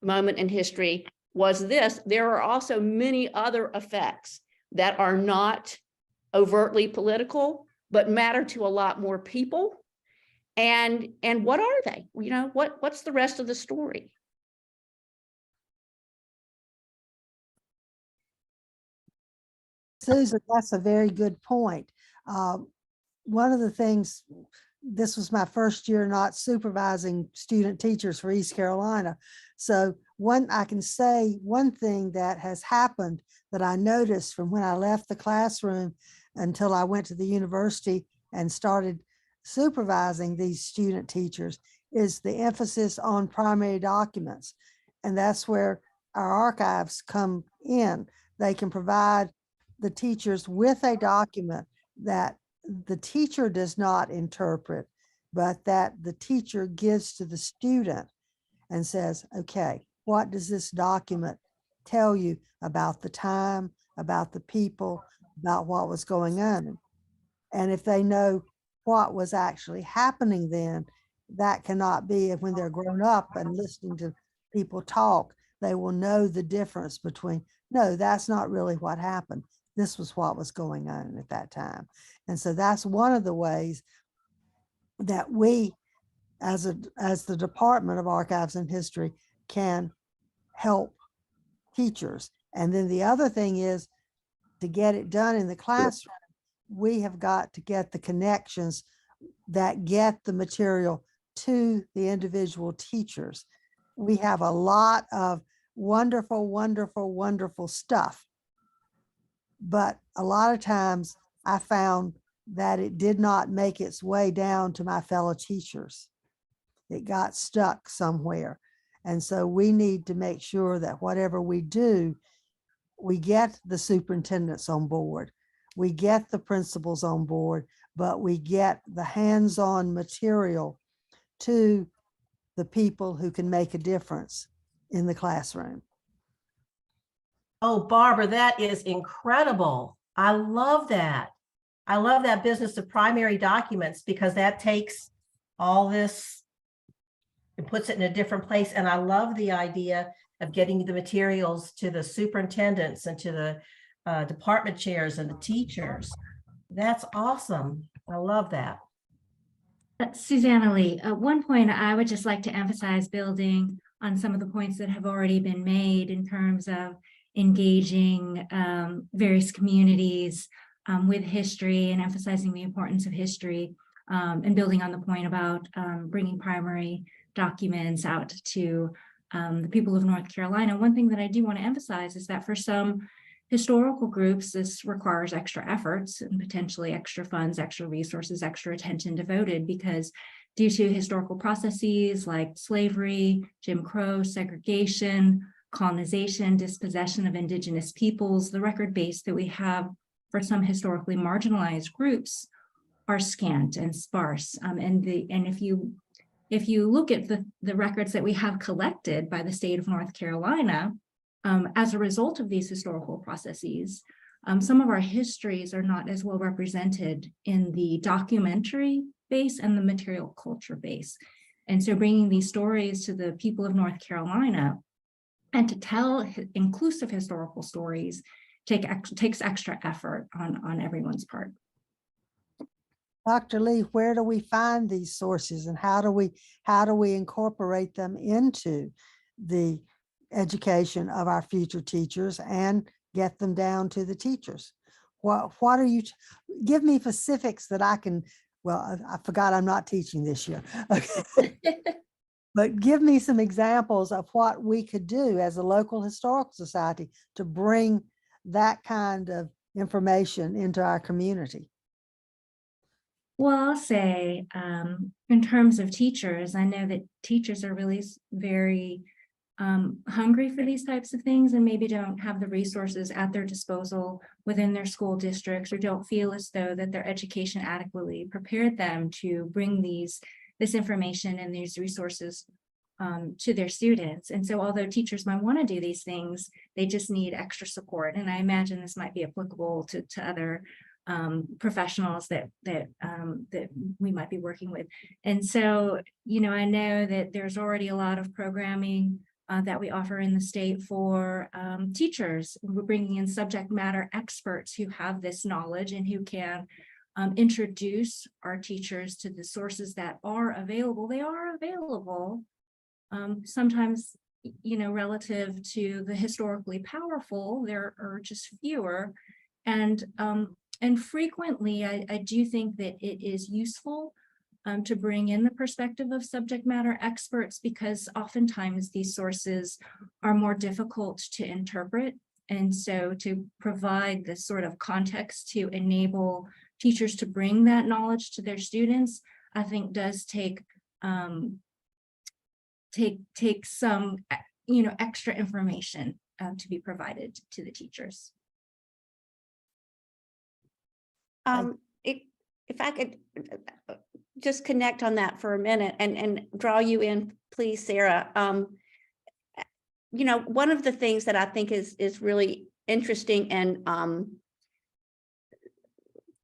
[SPEAKER 6] moment in history was this, there are also many other effects that are not overtly political, but matter to a lot more people. And what are they? You know, what's the rest of the story?
[SPEAKER 8] Susan, that's a very good point. One of the things, this was my first year not supervising student teachers for East Carolina. So I can say one thing that has happened that I noticed from when I left the classroom until I went to the university and started supervising these student teachers is the emphasis on primary documents. And that's where our archives come in. They can provide the teachers with a document that the teacher does not interpret, but that the teacher gives to the student and says, okay, what does this document tell you about the time, about the people, about what was going on? And if they know what was actually happening then, that cannot be when they're grown up and listening to people talk, they will know the difference between, no, that's not really what happened. This was what was going on at that time. And so that's one of the ways that we, as the Department of Archives and History, can help teachers. And then the other thing is, to get it done in the classroom, we have got to get the connections that get the material to the individual teachers. We have a lot of wonderful, wonderful, wonderful stuff. But a lot of times I found that it did not make its way down to my fellow teachers. It got stuck somewhere. And so we need to make sure that whatever we do, we get the superintendents on board, we get the principals on board, but we get the hands-on material to the people who can make a difference in the classroom.
[SPEAKER 11] Oh, Barbara, that is incredible. I love that. I love that business of primary documents, because that takes all this and puts it in a different place. And I love the idea of getting the materials to the superintendents and to the department chairs and the teachers. That's awesome. I love that.
[SPEAKER 2] Susanna Lee, at one point, I would just like to emphasize building on some of the points that have already been made in terms of engaging various communities with history and emphasizing the importance of history, and building on the point about bringing primary documents out to the people of North Carolina. One thing that I do want to emphasize is that for some historical groups, this requires extra efforts and potentially extra funds, extra resources, extra attention devoted, because due to historical processes like slavery, Jim Crow, segregation, colonization, dispossession of indigenous peoples, the record base that we have for some historically marginalized groups are scant and sparse. And if you look at the records that we have collected by the state of North Carolina, as a result of these historical processes, some of our histories are not as well represented in the documentary base and the material culture base. And so bringing these stories to the people of North Carolina and to tell inclusive historical stories takes extra effort on everyone's part.
[SPEAKER 8] Dr. Lee, where do we find these sources, and how do we incorporate them into the education of our future teachers and get them down to the teachers? what are you, give me specifics that I can, well, I forgot I'm not teaching this year. Okay. But give me some examples of what we could do as a local historical society to bring that kind of information into our community.
[SPEAKER 2] Well, I'll say, in terms of teachers, I know that teachers are really very hungry for these types of things and maybe don't have the resources at their disposal within their school districts, or don't feel as though that their education adequately prepared them to bring this information and these resources to their students. And so although teachers might want to do these things, they just need extra support. And I imagine this might be applicable to other professionals that we might be working with. And so, I know that there's already a lot of programming that we offer in the state for teachers. We're bringing in subject matter experts who have this knowledge and who can introduce our teachers to the sources that are available. They are available. Sometimes, relative to the historically powerful, there are just fewer. And frequently, I do think that it is useful to bring in the perspective of subject matter experts, because oftentimes these sources are more difficult to interpret. And so to provide this sort of context to enable teachers to bring that knowledge to their students, I think does take some, extra information to be provided to the teachers.
[SPEAKER 6] If I could just connect on that for a minute and draw you in, please, Sarah. One of the things that I think is really interesting and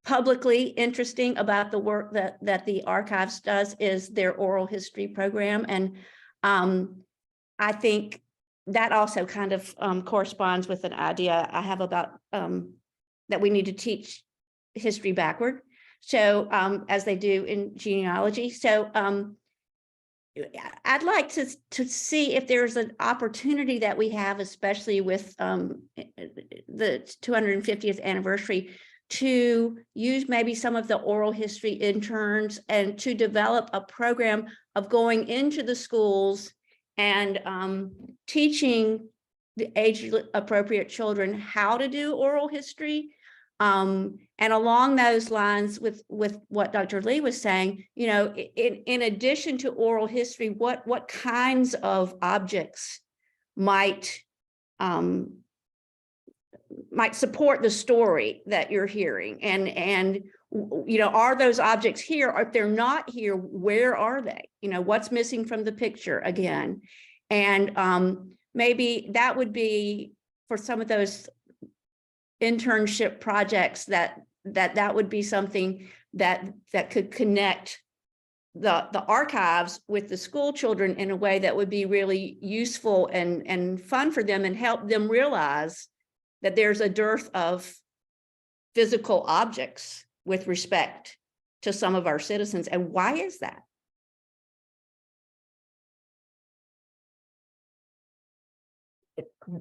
[SPEAKER 6] publicly interesting about the work that the archives does is their oral history program. And I think that also kind of corresponds with an idea I have about that we need to teach history backward. So as they do in genealogy. So I'd like to see if there's an opportunity that we have, especially with the 250th anniversary, to use maybe some of the oral history interns and to develop a program of going into the schools and teaching the age-appropriate children how to do oral history. And along those lines with what Dr. Lee was saying, in addition to oral history, what kinds of objects might support the story that you're hearing, and are those objects here? Or if they're not here, where are they? What's missing from the picture again? And maybe that would be for some of those internship projects that would be something that could connect the archives with the school children in a way that would be really useful and fun for them, and help them realize that there's a dearth of physical objects with respect to some of our citizens. And why is that?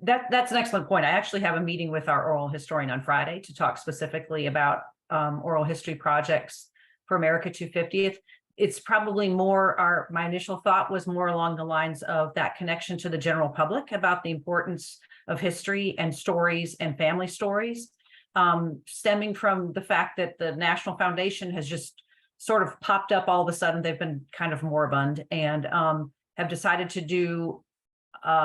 [SPEAKER 4] That's an excellent point. I actually have a meeting with our oral historian on Friday to talk specifically about oral history projects for America 250th. It's probably more my initial thought was more along the lines of that connection to the general public about the importance of history and stories and family stories, stemming from the fact that the National Foundation has just sort of popped up all of a sudden. They've been kind of moribund and have decided to do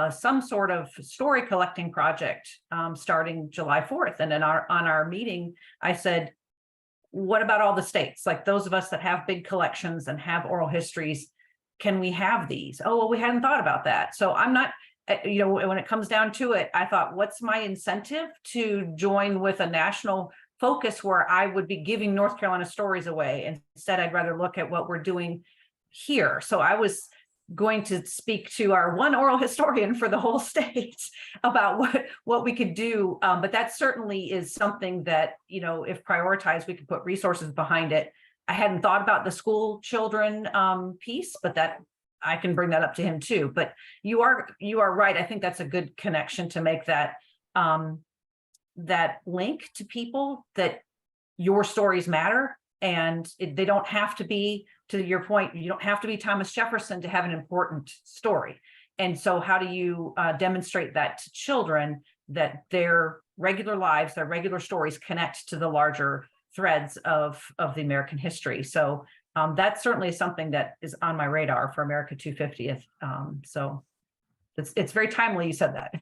[SPEAKER 4] some sort of story collecting project starting July 4th. And on our meeting, I said, what about all the states? Like those of us that have big collections and have oral histories, can we have these? Oh, well, we hadn't thought about that. So I'm not, when it comes down to it, I thought, what's my incentive to join with a national focus where I would be giving North Carolina stories away? Instead, I'd rather look at what we're doing here. So I was going to speak to our one oral historian for the whole state about what we could do. But that certainly is something that, if prioritized, we could put resources behind it. I hadn't thought about the school children piece, but that I can bring that up to him too. But you are right. I think that's a good connection to make that that link to people that your stories matter. And they don't have to be, to your point, you don't have to be Thomas Jefferson to have an important story. And so how do you demonstrate that to children, that their regular lives, their regular stories connect to the larger threads of the American history? So that certainly is something that is on my radar for America 250th. So it's very timely you said that.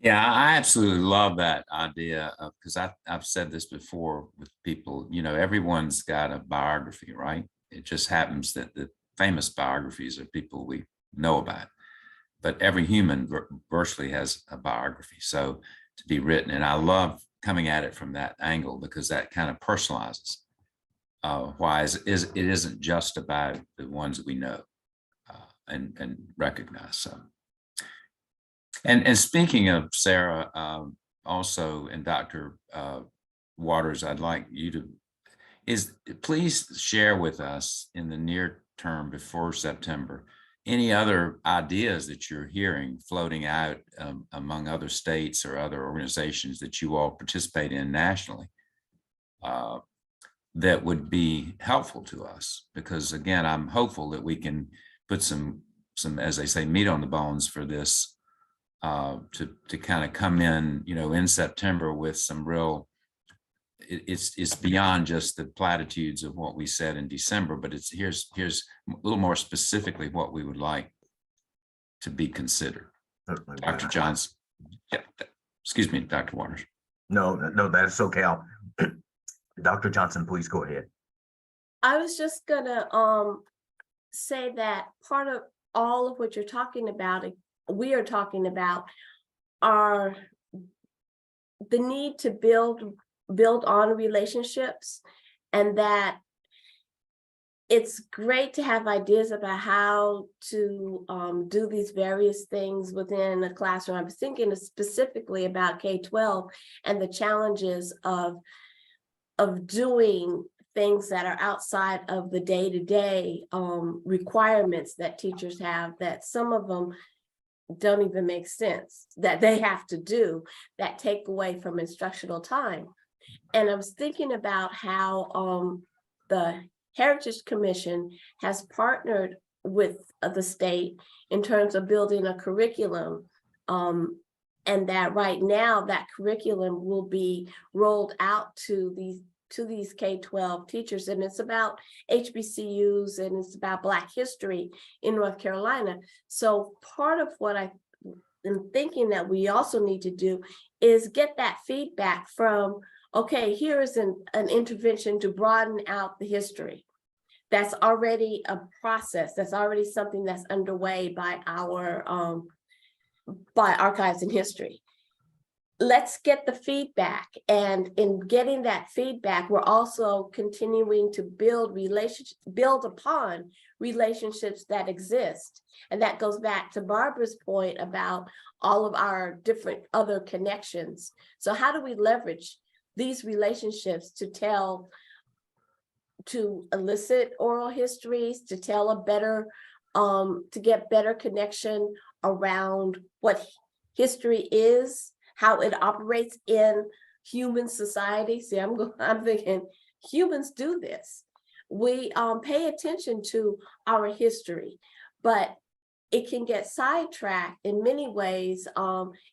[SPEAKER 1] Yeah, I absolutely love that idea because I've said this before with people, you know, everyone's got a biography, right? It just happens that the famous biographies are people we know about, but every human virtually has a biography. So to be written, and I love coming at it from that angle because that kind of personalizes why it isn't just about the ones that we know and recognize. So. And speaking of Sarah, also, and Dr. Waters, I'd like you to please share with us in the near term before September, any other ideas that you're hearing floating out among other states or other organizations that you all participate in nationally that would be helpful to us. Because again, I'm hopeful that we can put some, as they say, meat on the bones for this to kind of come in, you know, in September with some real, it's beyond just the platitudes of what we said in December, but it's here's a little more specifically what we would like to be considered. Dr. Johnson, yeah, excuse me, Dr. Waters.
[SPEAKER 3] No, that's okay. Dr. Johnson, please go ahead.
[SPEAKER 9] I was just gonna say that part of all of what you're talking about, we are talking about, are the need to build on relationships, and that it's great to have ideas about how to do these various things within a classroom. I was thinking specifically about K-12 and the challenges of doing things that are outside of the day-to-day requirements that teachers have, that some of them don't even make sense, that they have to do, that take away from instructional time. And I was thinking about how the Heritage Commission has partnered with the state in terms of building a curriculum, and that right now that curriculum will be rolled out to these K-12 teachers, and it's about HBCUs and it's about Black history in North Carolina. So part of what I am thinking that we also need to do is get that feedback from, okay, here is an intervention to broaden out the history. That's already a process. That's already something that's underway by our by Archives and History. Let's get the feedback, and in getting that feedback, we're also continuing to build upon relationships that exist. And that goes back to Barbara's point about all of our different other connections. So how do we leverage these relationships to elicit oral histories, to tell a better, to get better connection around what history is, how it operates in human society? See, I'm thinking humans do this. We pay attention to our history, but it can get sidetracked in many ways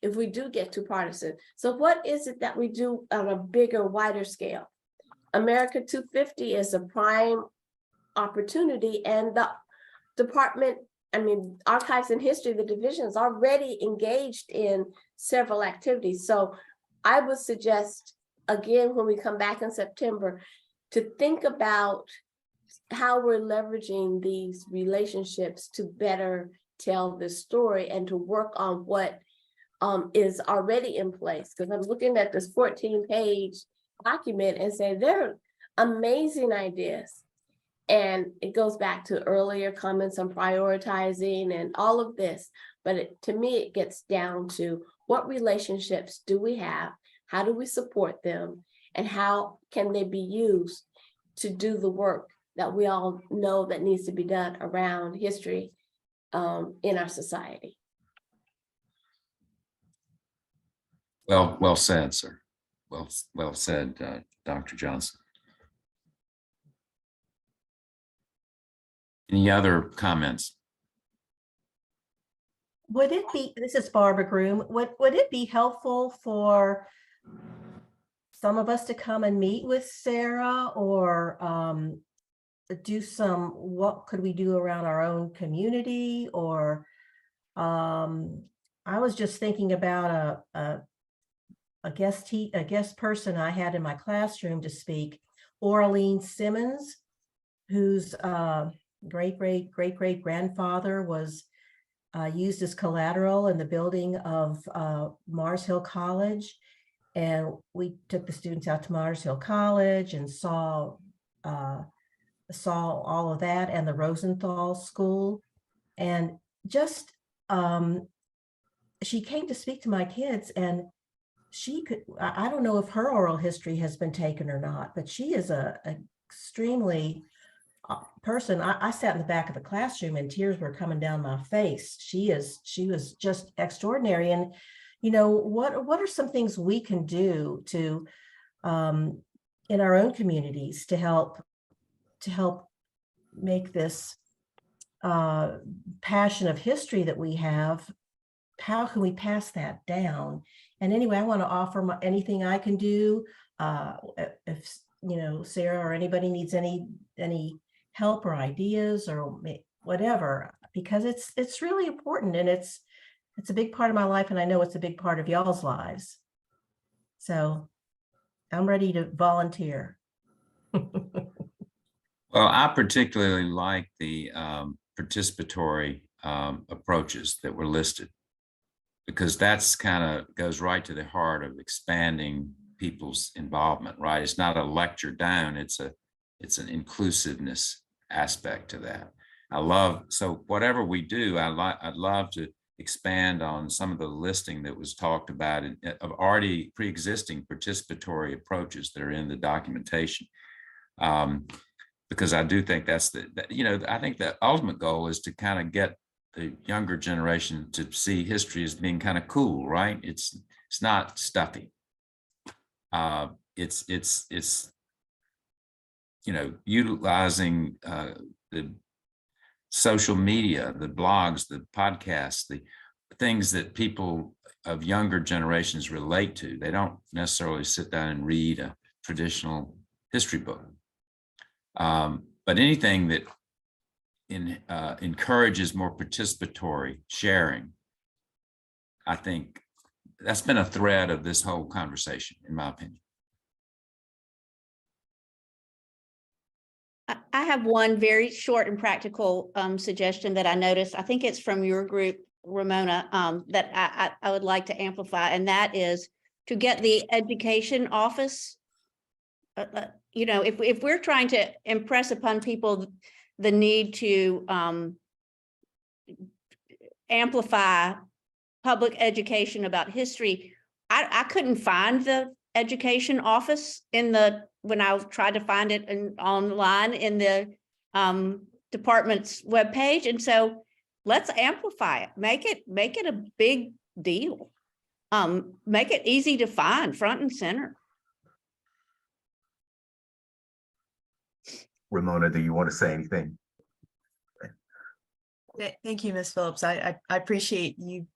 [SPEAKER 9] if we do get too partisan. So what is it that we do on a bigger, wider scale? America 250 is a prime opportunity, and the department, Archives and History, the division is already engaged in several activities. So I would suggest, again, when we come back in September, to think about how we're leveraging these relationships to better tell this story and to work on what is already in place. Because I'm looking at this 14-page document and say they're amazing ideas. And it goes back to earlier comments on prioritizing and all of this. But to me, it gets down to what relationships do we have? How do we support them? And how can they be used to do the work that we all know that needs to be done around history in our society?
[SPEAKER 1] Well said, sir. Well said, Dr. Johnson. Any other comments?
[SPEAKER 11] Would it be, this is Barbara Groom, would it be helpful for some of us to come and meet with Sarah, or do some, what could we do around our own community? Or I was just thinking about a guest person I had in my classroom to speak, Orlean Simmons, whose great grandfather was used as collateral in the building of Mars Hill College. And we took the students out to Mars Hill College and saw all of that, and the Rosenthal School. And just, she came to speak to my kids, and she could, I don't know if her oral history has been taken or not, but she is a extremely person. I sat in the back of the classroom and tears were coming down my face. She was just extraordinary. And, you know, what are some things we can do to, in our own communities to help make this passion of history that we have, how can we pass that down? And anyway, I want to offer anything I can do. If, you know, Sarah or anybody needs any help or ideas or whatever, because it's really important, and it's a big part of my life, and I know it's a big part of y'all's lives. So I'm ready to volunteer.
[SPEAKER 1] Well, I particularly like the participatory approaches that were listed, because that's kind of goes right to the heart of expanding people's involvement, right? It's not a lecture down, it's an inclusiveness aspect to that. So whatever we do, I'd love to expand on some of the listing that was talked about of already pre-existing participatory approaches that are in the documentation. Because I do think that's I think the ultimate goal is to kind of get the younger generation to see history as being kind of cool, right? It's not stuffy. It's utilizing the social media, the blogs, the podcasts, the things that people of younger generations relate to. They don't necessarily sit down and read a traditional history book. But anything that encourages more participatory sharing, I think that's been a thread of this whole conversation, in my opinion.
[SPEAKER 6] I have one very short and practical suggestion that I noticed. I think it's from your group, Ramona, that I would like to amplify, and that is to get the education office. If we're trying to impress upon people the need to amplify public education about history, I couldn't find the education office when I tried to find it online in the department's webpage. And so let's amplify it, make it a big deal, make it easy to find, front and center.
[SPEAKER 3] Ramona, do you want to say anything?
[SPEAKER 12] Thank you, Ms. Phillips. I appreciate you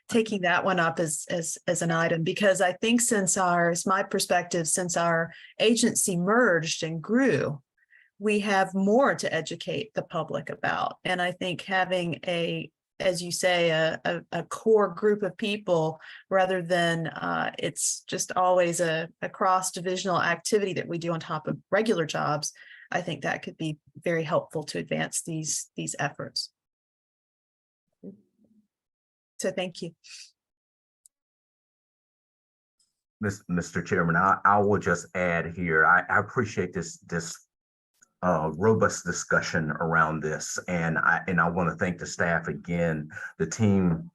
[SPEAKER 12] taking that one up as an item, because I think since my perspective, since our agency merged and grew, we have more to educate the public about. And I think having as you say, a core group of people, rather than it's just always a cross-divisional activity that we do on top of regular jobs, I think that could be very helpful to advance these efforts. So thank you.
[SPEAKER 3] Mr. Chairman, I will just add here, I appreciate this robust discussion around this. And I want to thank the staff again, the team,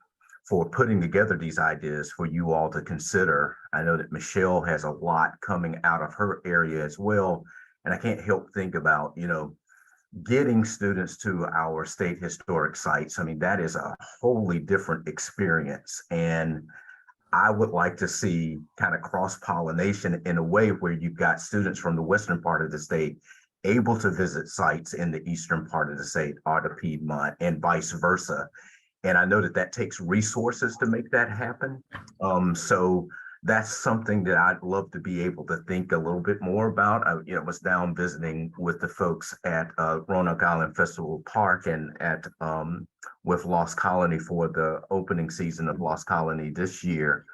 [SPEAKER 3] for putting together these ideas for you all to consider. I know that Michelle has a lot coming out of her area as well. And I can't help think about, getting students to our state historic sites. I mean, that is a wholly different experience. And I would like to see kind of cross-pollination in a way where you've got students from the western part of the state able to visit sites in the eastern part of the state or the Piedmont and vice versa. And I know that that takes resources to make that happen. So that's something that I'd love to be able to think a little bit more about. I was down visiting with the folks at Roanoke Island Festival Park and at with Lost Colony for the opening season of Lost Colony this year,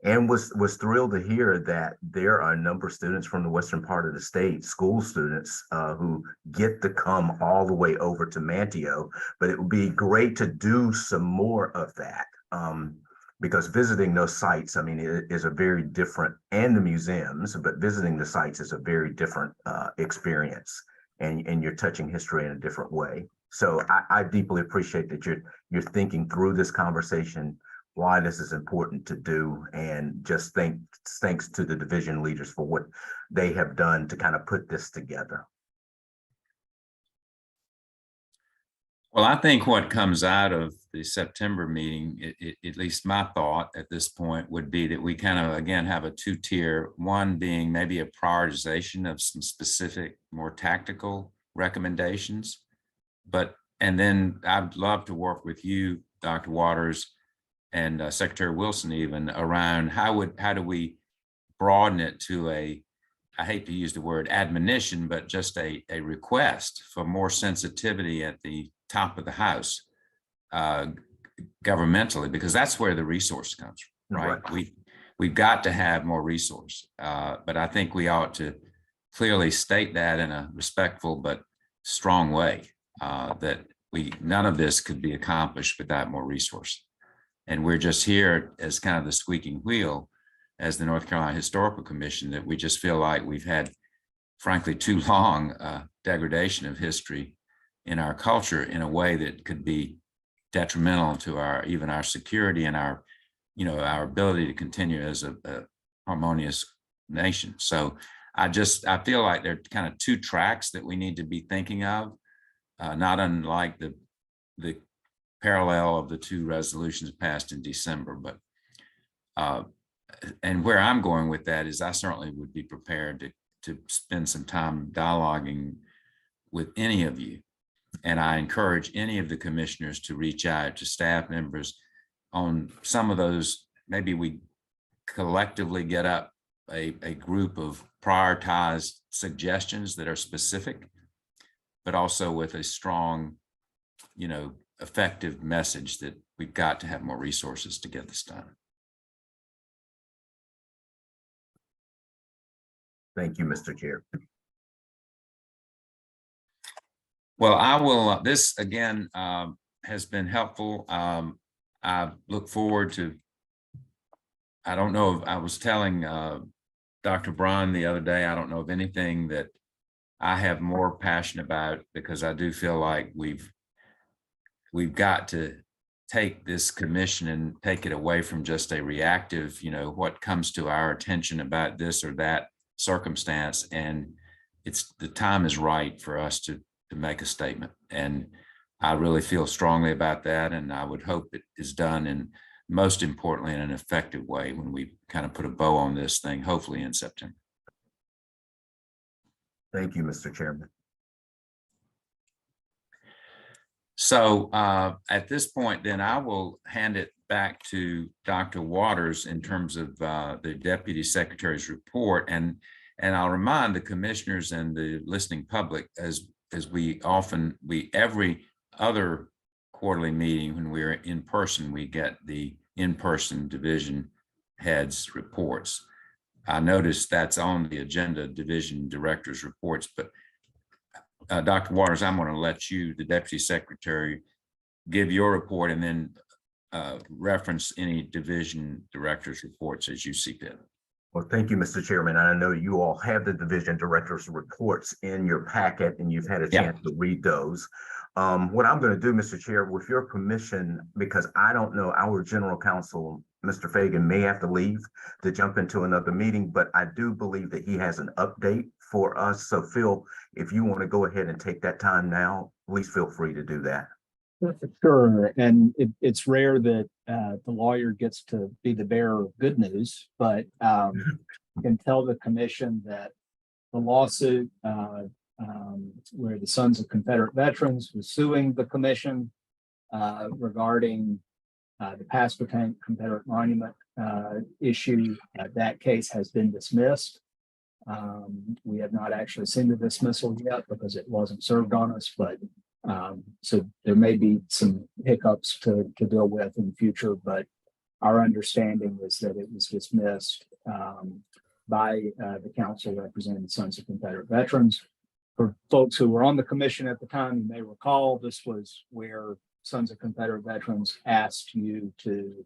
[SPEAKER 3] and was thrilled to hear that there are a number of students from the western part of the state, school students, who get to come all the way over to Manteo. But it would be great to do some more of that, because visiting those sites, I mean, it is a very different, and the museums, but visiting the sites is a very different experience, and you're touching history in a different way. So I deeply appreciate that you're thinking through this conversation, why this is important to do, and just thanks to the division leaders for what they have done to kind of put this together.
[SPEAKER 1] Well, I think what comes out of the September meeting, at least my thought at this point, would be that we kind of, again, have a two-tier, one being maybe a prioritization of some specific, more tactical recommendations. And then I'd love to work with you, Dr. Waters, and Secretary Wilson even, around how do we broaden it to I hate to use the word admonition, but just a request for more sensitivity at the top of the house, governmentally, because that's where the resource comes from, right? We've got to have more resource, but I think we ought to clearly state that in a respectful but strong way, that none of this could be accomplished without more resource. And we're just here as kind of the squeaking wheel as the North Carolina Historical Commission, that we just feel like we've had, frankly, too long degradation of history in our culture in a way that could be detrimental to even our security and our ability to continue as a harmonious nation. So I feel like there are kind of two tracks that we need to be thinking of, not unlike the parallel of the two resolutions passed in December. But and where I'm going with that is I certainly would be prepared to spend some time dialoguing with any of you. And I encourage any of the commissioners to reach out to staff members on some of those. Maybe we collectively get up a group of prioritized suggestions that are specific, but also with a strong, effective message that we've got to have more resources to get this done.
[SPEAKER 3] Thank you, Mr. Chair.
[SPEAKER 1] Well, I will, this again has been helpful. I look forward to, I don't know if I was telling Dr. Braun the other day, I don't know of anything that I have more passion about, because I do feel like we've got to take this commission and take it away from just a reactive, what comes to our attention about this or that circumstance. And the time is right for us to make a statement. And I really feel strongly about that. And I would hope it is done, and most importantly, in an effective way when we kind of put a bow on this thing, hopefully in September.
[SPEAKER 3] Thank you, Mr. Chairman.
[SPEAKER 1] So at this point, then I will hand it back to Dr. Waters in terms of the Deputy Secretary's report. And I'll remind the commissioners and the listening public, as every other quarterly meeting when we're in person, we get the in-person division heads reports. I noticed that's on the agenda, division directors reports, but Dr. Waters, I'm going to let you, the Deputy Secretary, give your report, and then reference any division directors reports as you see fit.
[SPEAKER 3] Well, thank you, Mr. Chairman. I know you all have the division directors reports in your packet, and you've had a chance to read those. What I'm going to do, Mr. Chair, with your permission, because I don't know, our general counsel, Mr. Fagan, may have to leave to jump into another meeting, but I do believe that he has an update for us. So Phil, if you want to go ahead and take that time now, please feel free to do that.
[SPEAKER 13] Sure, and it's rare that the lawyer gets to be the bearer of good news, but can tell the commission that the lawsuit where the Sons of Confederate Veterans was suing the commission regarding the Pasquotank Confederate Monument issue, that case has been dismissed. We have not actually seen the dismissal yet because it wasn't served on us, but so there may be some hiccups to deal with in the future, but our understanding is that it was dismissed by the council representing the Sons of Confederate Veterans. For folks who were on the commission at the time, you may recall this was where Sons of Confederate Veterans asked you to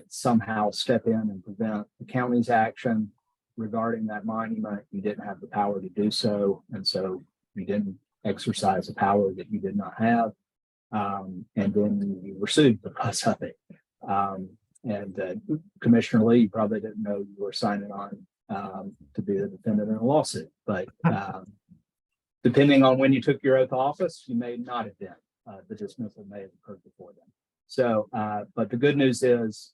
[SPEAKER 13] somehow step in and prevent the county's action regarding that monument. You didn't have the power to do so, and so you didn't exercise a power that you did not have, and then you were sued because of it. Commissioner Lee, you probably didn't know you were signing on to be the defendant in a lawsuit, but depending on when you took your oath of office, you may not have been. The dismissal may have occurred before then. So, but the good news is,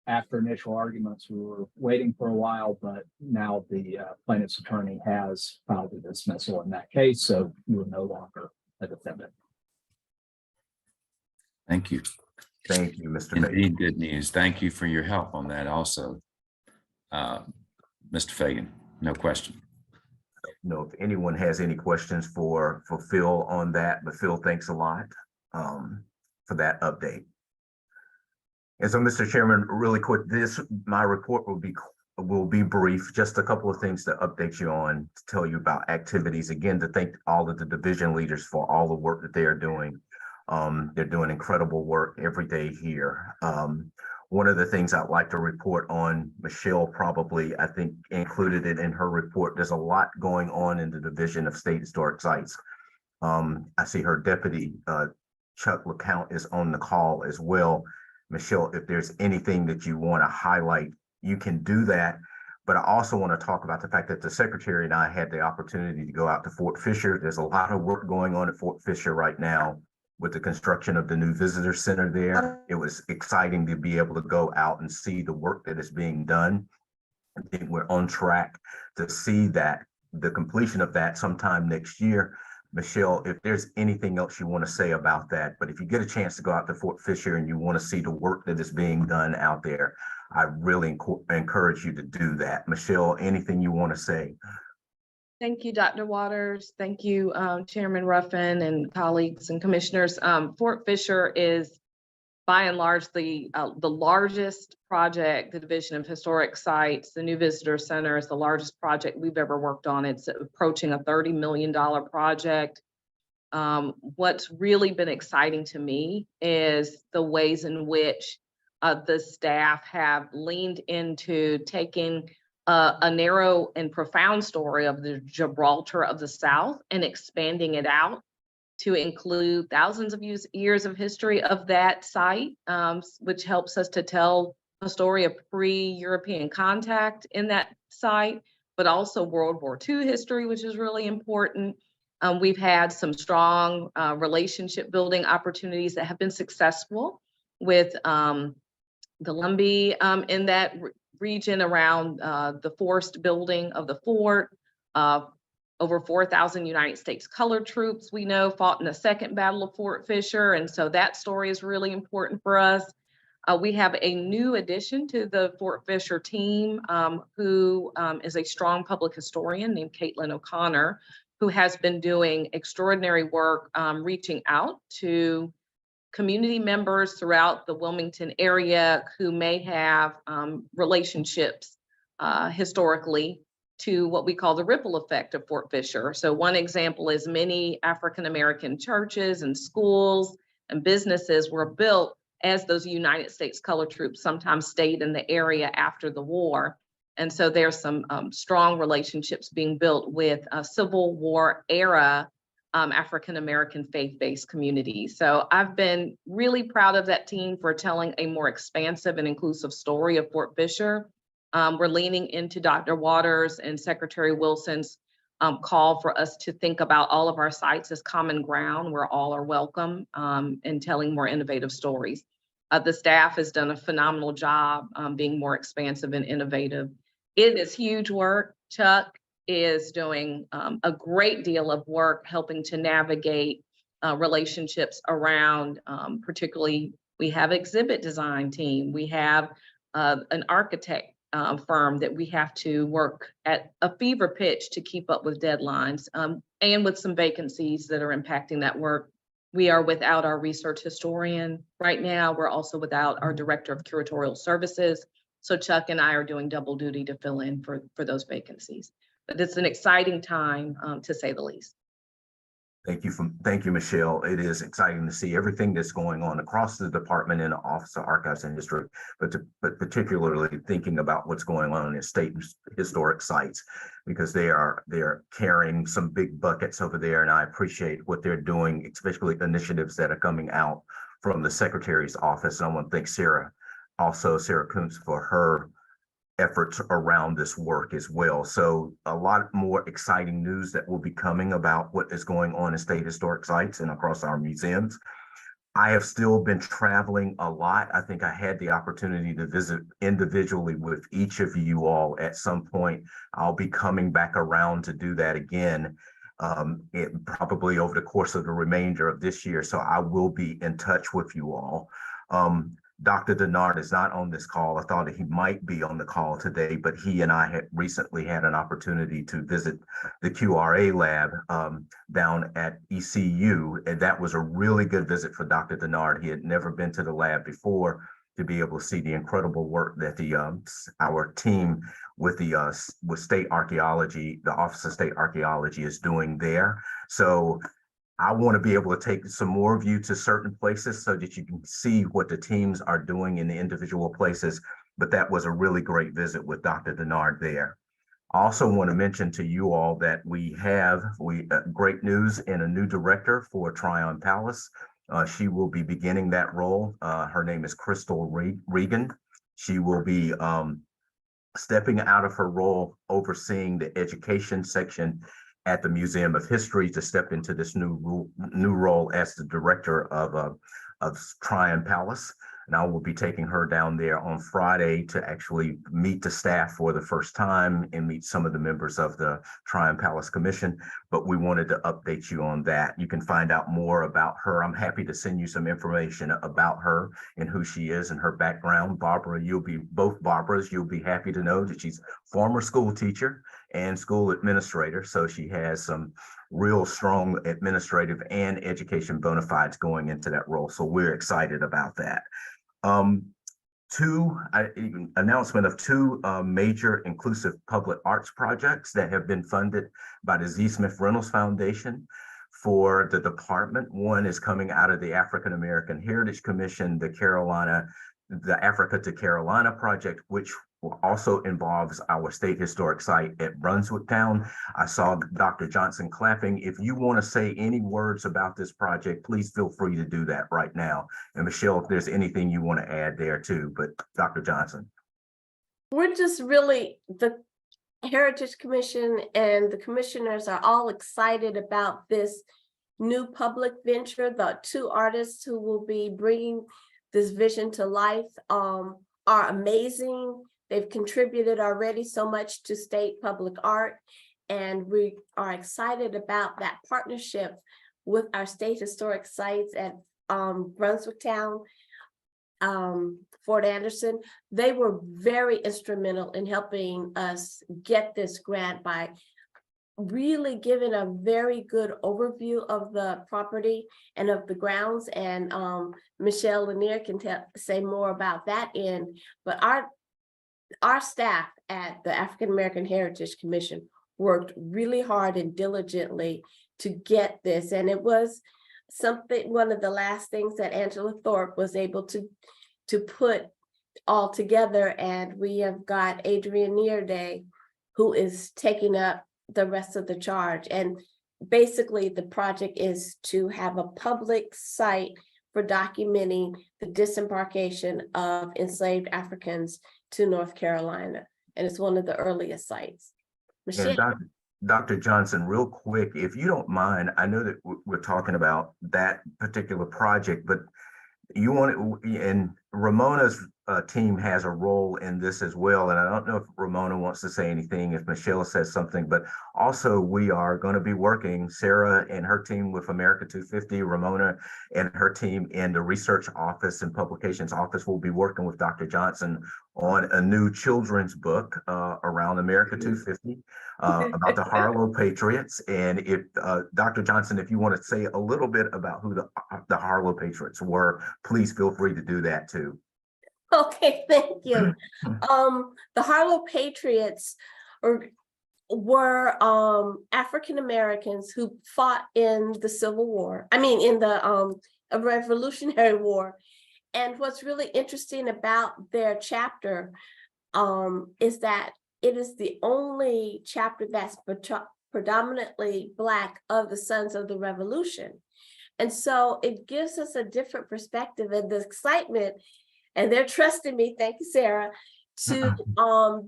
[SPEAKER 13] after initial arguments, we were waiting for a while, but now the plaintiff's attorney has filed a dismissal in that case, so you are no longer a defendant.
[SPEAKER 1] Thank you.
[SPEAKER 3] Thank you, Mr.
[SPEAKER 1] Indeed,
[SPEAKER 3] Fagan.
[SPEAKER 1] good news. Thank you for your help on that also. Mr. Fagan, no question.
[SPEAKER 3] No, if anyone has any questions for Phil on that, but Phil, thanks a lot for that update. And so, Mr. Chairman, really quick, my report will be brief. Just a couple of things to update you on, to tell you about activities. Again, to thank all of the division leaders for all the work that they are doing. They're doing incredible work every day here. One of the things I'd like to report on, Michelle probably, I think, included it in her report. There's a lot going on in the Division of State Historic Sites. I see her deputy, Chuck LeCount, is on the call as well. Michelle, if there's anything that you want to highlight, you can do that. But I also want to talk about the fact that the secretary and I had the opportunity to go out to Fort Fisher. There's a lot of work going on at Fort Fisher right now with the construction of the new visitor center there. It was exciting to be able to go out and see the work that is being done. I think we're on track to see that, the completion of that sometime next year. Michelle, if there's anything else you want to say about that, but if you get a chance to go out to Fort Fisher and you want to see the work that is being done out there, I really encourage you to do that. Michelle, anything you want to say?
[SPEAKER 10] Thank you, Dr. Waters. Thank you, Chairman Ruffin and colleagues and commissioners. Fort Fisher is by and large the largest project. The Division of Historic Sites, the new visitor center, is the largest project we've ever worked on. It's approaching a $30 million project. What's really been exciting to me is the ways in which the staff have leaned into taking a narrow and profound story of the Gibraltar of the South and expanding it out to include thousands of years of history of that site, which helps us to tell a story of pre-European contact in that site, but also World War II history, which is really important. We've had some strong relationship building opportunities that have been successful with the Lumbee in that region around the forced building of the fort. Over 4,000 United States colored troops, we know, fought in the Second Battle of Fort Fisher. And so that story is really important for us. We have a new addition to the Fort Fisher team who is a strong public historian named Caitlin O'Connor, who has been doing extraordinary work reaching out to community members throughout the Wilmington area who may have relationships historically to what we call the ripple effect of Fort Fisher. So one example is many African-American churches and schools and businesses were built as those United States colored troops sometimes stayed in the area after the war. And so there's some strong relationships being built with Civil War era African-American faith-based communities. So I've been really proud of that team for telling a more expansive and inclusive story of Fort Fisher. We're leaning into Dr. Waters and Secretary Wilson's call for us to think about all of our sites as common ground where all are welcome, and telling more innovative stories. The staff has done a phenomenal job being more expansive and innovative. It is huge work. Chuck is doing a great deal of work helping to navigate relationships around, particularly we have exhibit design team, we have an architect firm that we have to work at a fever pitch to keep up with deadlines, and with some vacancies that are impacting that work. We are without our research historian right now. We're also without our director of curatorial services. So Chuck and I are doing double duty to fill in for those vacancies. But it's an exciting time, to say the least.
[SPEAKER 3] Thank you, Michelle. It is exciting to see everything that's going on across the department in the Office of Archives and History, but particularly thinking about what's going on in state historic sites, because they are carrying some big buckets over there, and I appreciate what they're doing, especially initiatives that are coming out from the Secretary's office. And I want to thank Sarah Kuntz for her efforts around this work as well. So a lot more exciting news that will be coming about what is going on in state historic sites and across our museums. I have still been traveling a lot. I think I had the opportunity to visit individually with each of you all at some point. I'll be coming back around to do that again, probably over the course of the remainder of this year. So I will be in touch with you all. Dr. Denard is not on this call. I thought he might be on the call today, but he and I had recently had an opportunity to visit the QRA lab down at ECU, and that was a really good visit for Dr. Denard. He had never been to the lab before, to be able to see the incredible work that our team with state archaeology, the Office of State Archaeology, is doing there. So I want to be able to take some more of you to certain places so that you can see what the teams are doing in the individual places. But that was a really great visit with Dr. Denard there. I also want to mention to you all that we have great news in a new director for Tryon Palace. She will be beginning that role. Her name is Crystal Regan. She will be stepping out of her role overseeing the education section at the Museum of History to step into this new role as the director of Tryon Palace. And I will be taking her down there on Friday to actually meet the staff for the first time and meet some of the members of the Tryon Palace Commission. But we wanted to update you on that. You can find out more about her. I'm happy to send you some information about her and who she is and her background. Barbara, both Barbaras, you'll be happy to know that she's former school teacher and school administrator. So she has some real strong administrative and education bona fides going into that role. So we're excited about that. Announcement of two major inclusive public arts projects that have been funded by the Z. Smith Reynolds Foundation for the department. One is coming out of the African American Heritage Commission, the Africa to Carolina project, which also involves our state historic site at Brunswicktown. I saw Dr. Johnson clapping. If you want to say any words about this project, please feel free to do that right now. And Michelle, if there's anything you want to add there too, but Dr. Johnson.
[SPEAKER 9] We're just really, the Heritage Commission and the commissioners are all excited about this new public venture. The two artists who will be bringing this vision to life are amazing. They've contributed already so much to state public art, and we are excited about that partnership with our state historic sites at Brunswicktown, Fort Anderson. They were very instrumental in helping us get this grant by really giving a very good overview of the property and of the grounds. And Michelle Lanier can say more about that end, but our staff at the African American Heritage Commission worked really hard and diligently to get this. And it was one of the last things that Angela Thorpe was able to put all together. And we have got Adrian Nearday, who is taking up the rest of the charge. And basically the project is to have a public site for documenting the disembarkation of enslaved Africans to North Carolina. And it's one of the earliest sites. Michelle.
[SPEAKER 3] Dr. Johnson, real quick, if you don't mind, I know that we're talking about that particular project, but you want it, and Ramona's team has a role in this as well. And I don't know if Ramona wants to say anything, if Michelle says something, but also we are going to be working, Sarah and her team with America 250, Ramona and her team in the research office and publications office will be working with Dr. Johnson on a new children's book around America 250 about the Harlow Patriots. And if Dr. Johnson, if you want to say a little bit about who the Harlow Patriots were, please feel free to do that too.
[SPEAKER 9] Okay, thank you. The Harlow Patriots were African Americans who fought in the Civil War. I mean, in the Revolutionary War. And what's really interesting about their chapter is that it is the only chapter that's predominantly Black of the Sons of the Revolution. And so it gives us a different perspective and the excitement, and they're trusting me, thank you, Sarah, to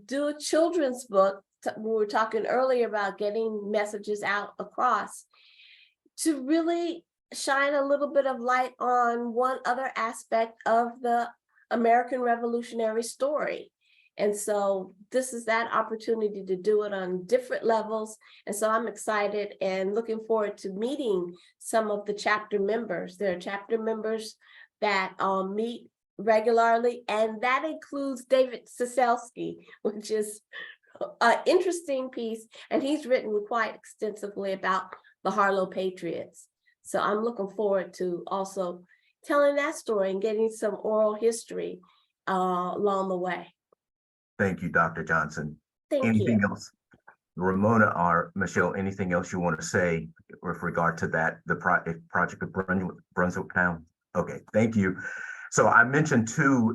[SPEAKER 9] do a children's book. We were talking earlier about getting messages out across, to really shine a little bit of light on one other aspect of the American Revolutionary story. And so this is that opportunity to do it on different levels. And so I'm excited and looking forward to meeting some of the chapter members. There are chapter members that meet regularly, and that includes David Siselski, which is an interesting piece. And he's written quite extensively about the Harlow Patriots. So I'm looking forward to also telling that story and getting some oral history along the way.
[SPEAKER 3] Thank you, Dr. Johnson.
[SPEAKER 9] Thank
[SPEAKER 3] Anything
[SPEAKER 9] you.
[SPEAKER 3] else? Ramona or Michelle, anything else you want to say with regard to that, the project of Brunswick Town? Okay, thank you. So I mentioned two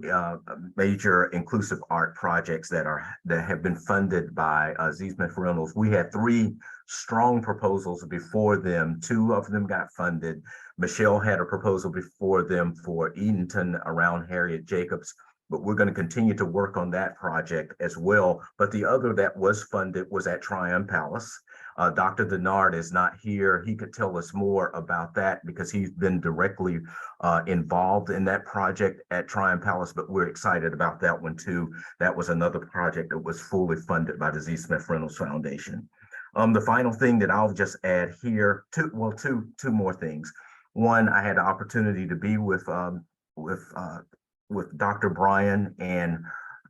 [SPEAKER 3] major inclusive art projects that have been funded by Z. Smith Reynolds. We had three strong proposals before them. Two of them got funded. Michelle had a proposal before them for Edenton around Harriet Jacobs, but we're going to continue to work on that project as well. But the other that was funded was at Tryon Palace. Dr. Denard is not here. He could tell us more about that because he's been directly involved in that project at Tryon Palace, but we're excited about that one too. That was another project that was fully funded by the Z. Smith Reynolds Foundation. The final thing that I'll just add here, two more things. One, I had the opportunity to be with Dr. Bryan and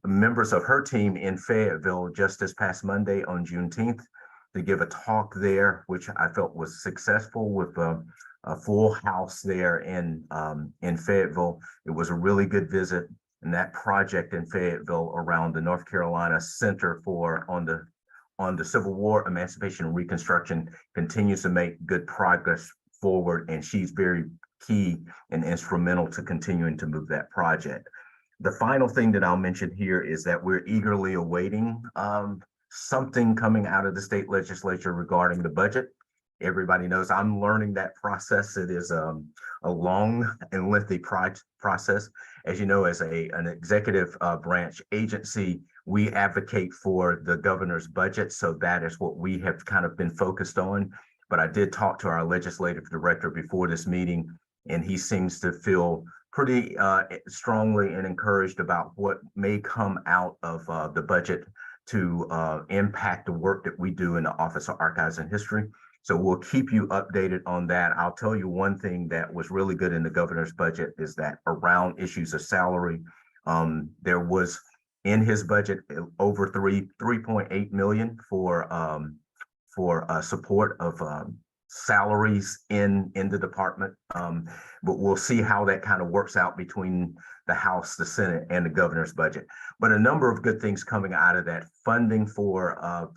[SPEAKER 3] members of her team in Fayetteville just this past Monday on Juneteenth to give a talk there, which I felt was successful with a full house there in Fayetteville. It was a really good visit, and that project in Fayetteville around the North Carolina Center on the Civil War, Emancipation, and Reconstruction continues to make good progress forward, and she's very key and instrumental to continuing to move that project. The final thing that I'll mention here is that we're eagerly awaiting something coming out of the state legislature regarding the budget. Everybody knows I'm learning that process. It is a long and lengthy process. As you know, as an executive branch agency, we advocate for the governor's budget. So that is what we have kind of been focused on. But I did talk to our legislative director before this meeting, and he seems to feel pretty strongly and encouraged about what may come out of the budget to impact the work that we do in the Office of Archives and History. So we'll keep you updated on that. I'll tell you one thing that was really good in the governor's budget is that around issues of salary, there was in his budget over 3.8 million for support of salaries in the department. But we'll see how that kind of works out between the House, the Senate, and the governor's budget. But a number of good things coming out of that. Funding for,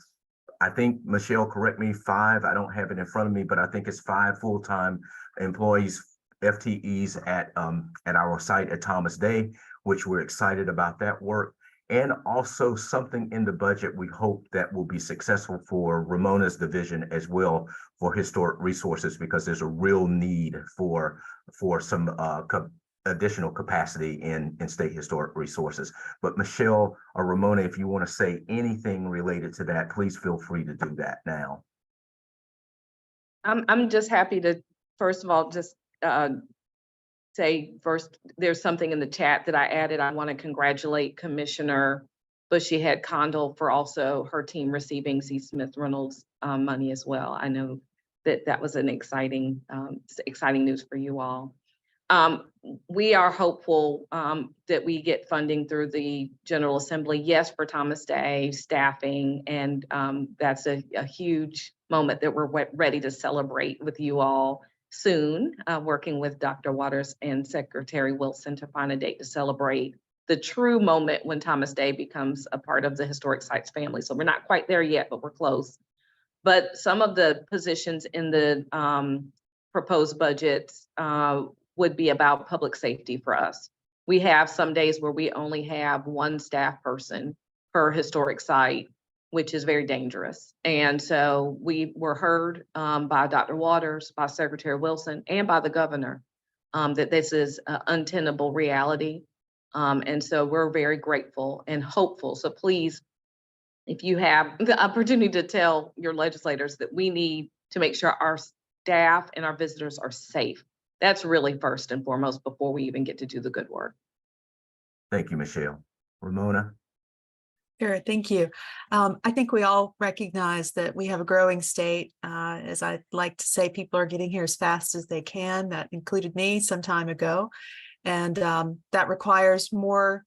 [SPEAKER 3] I think, Michelle, correct me, 5, I don't have it in front of me, but I think it's 5 full-time employees, FTEs at our site at Thomas Day, which we're excited about that work. And also something in the budget we hope that will be successful for Ramona's division as well for historic resources, because there's a real need for some additional capacity in state historic resources. But Michelle or Ramona, if you want to say anything related to that, please feel free to do that now.
[SPEAKER 10] I'm just happy to, first of all, just say first, there's something in the chat that I added. I want to congratulate Commissioner Bushy Head Condell for also her team receiving C. Smith Reynolds money as well. I know that that was an exciting news for you all. We are hopeful that we get funding through the General Assembly. Yes, for Thomas Day staffing, and that's a huge moment that we're ready to celebrate with you all soon, working with Dr. Waters and Secretary Wilson to find a date to celebrate the true moment when Thomas Day becomes a part of the Historic Sites family. So we're not quite there yet, but we're close. But some of the positions in the proposed budgets would be about public safety for us. We have some days where we only have one staff person per historic site, which is very dangerous. And so we were heard by Dr. Waters, by Secretary Wilson, and by the governor that this is an untenable reality. And so we're very grateful and hopeful. So please, if you have the opportunity to tell your legislators that we need to make sure our staff and our visitors are safe. That's really first and foremost before we even get to do the good work.
[SPEAKER 3] Thank you, Michelle. Ramona?
[SPEAKER 12] Sure, thank you. I think we all recognize that we have a growing state. As I like to say, people are getting here as fast as they can. That included me some time ago. And that requires more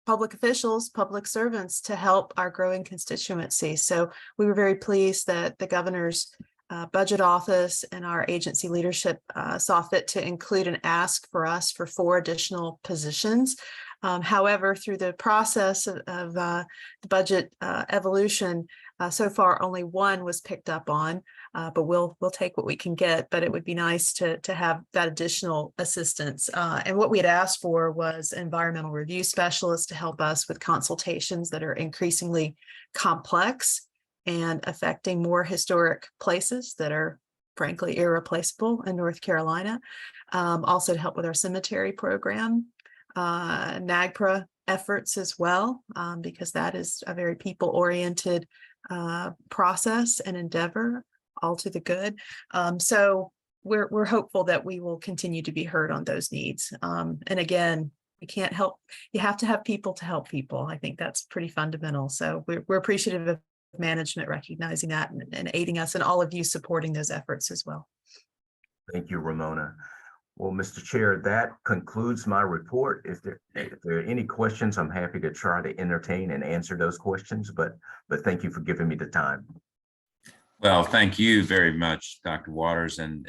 [SPEAKER 12] public officials, public servants to help our growing constituency. So we were very pleased that the governor's budget office and our agency leadership saw fit to include an ask for us for 4 additional positions. However, through the process of the budget evolution, so far only 1 was picked up on, but we'll take what we can get. But it would be nice to have that additional assistance. And what we had asked for was environmental review specialists to help us with consultations that are increasingly complex and affecting more historic places that are frankly irreplaceable in North Carolina. Also to help with our cemetery program, NAGPRA efforts as well, because that is a very people-oriented process and endeavor, all to the good. So we're hopeful that we will continue to be heard on those needs. And again, you can't help, you have to have people to help people. I think that's pretty fundamental. So we're appreciative of management recognizing that and aiding us, and all of you supporting those efforts as well.
[SPEAKER 3] Thank you, Ramona. Well, Mr. Chair, that concludes my report. If there are any questions, I'm happy to try to entertain and answer those questions, but thank you for giving me the time.
[SPEAKER 1] Well, thank you very much, Dr. Waters, and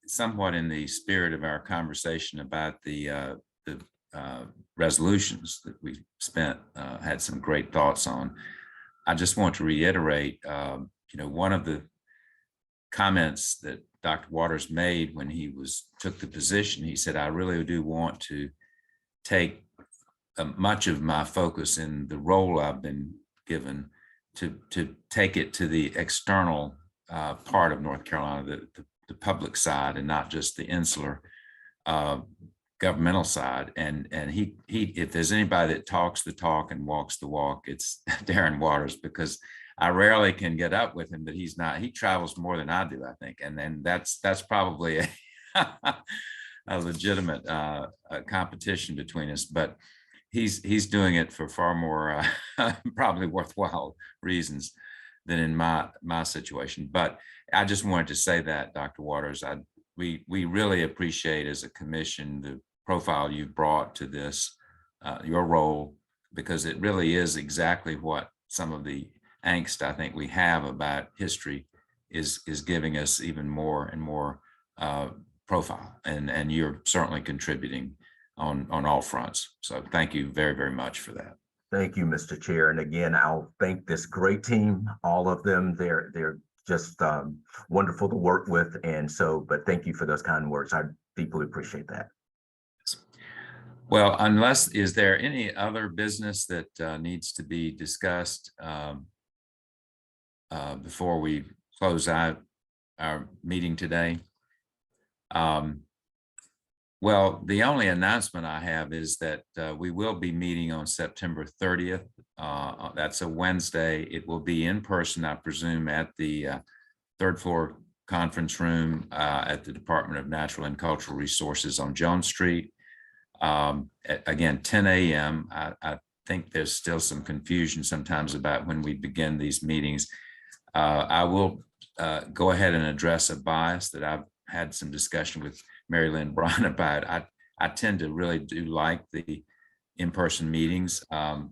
[SPEAKER 1] somewhat in the spirit of our conversation about the resolutions that we had some great thoughts on. I just want to reiterate, one of the comments that Dr. Waters made when he took the position, he said, I really do want to take much of my focus in the role I've been given to take it to the external part of North Carolina, the public side, and not just the insular governmental side. And he if there's anybody that talks the talk and walks the walk, it's Darren Waters, because I rarely can get up with him, but he travels more than I do, I think. And then that's probably a legitimate competition between us, but he's doing it for far more probably worthwhile reasons than in my situation. But I just wanted to say that, Dr. Waters, we really appreciate as a commission the profile you've brought to this, your role, because it really is exactly what some of the angst I think we have about history is giving us even more and more profile, and you're certainly contributing on all fronts. So thank you very, very much for that.
[SPEAKER 3] Thank you, Mr. Chair. And again, I'll thank this great team, all of them. They're just wonderful to work with. And so, but thank you for those kind words. I deeply appreciate that.
[SPEAKER 1] Well, is there any other business that needs to be discussed before we close out our meeting today? Well, the only announcement I have is that we will be meeting on September 30th. That's a Wednesday. It will be in person, I presume, at the third floor conference room at the Department of Natural and Cultural Resources on Jones Street. Again, 10 a.m. I think there's still some confusion sometimes about when we begin these meetings. I will go ahead and address a bias that I've had some discussion with Mary Lynn Bryan about. I tend to really do like the in-person meetings, and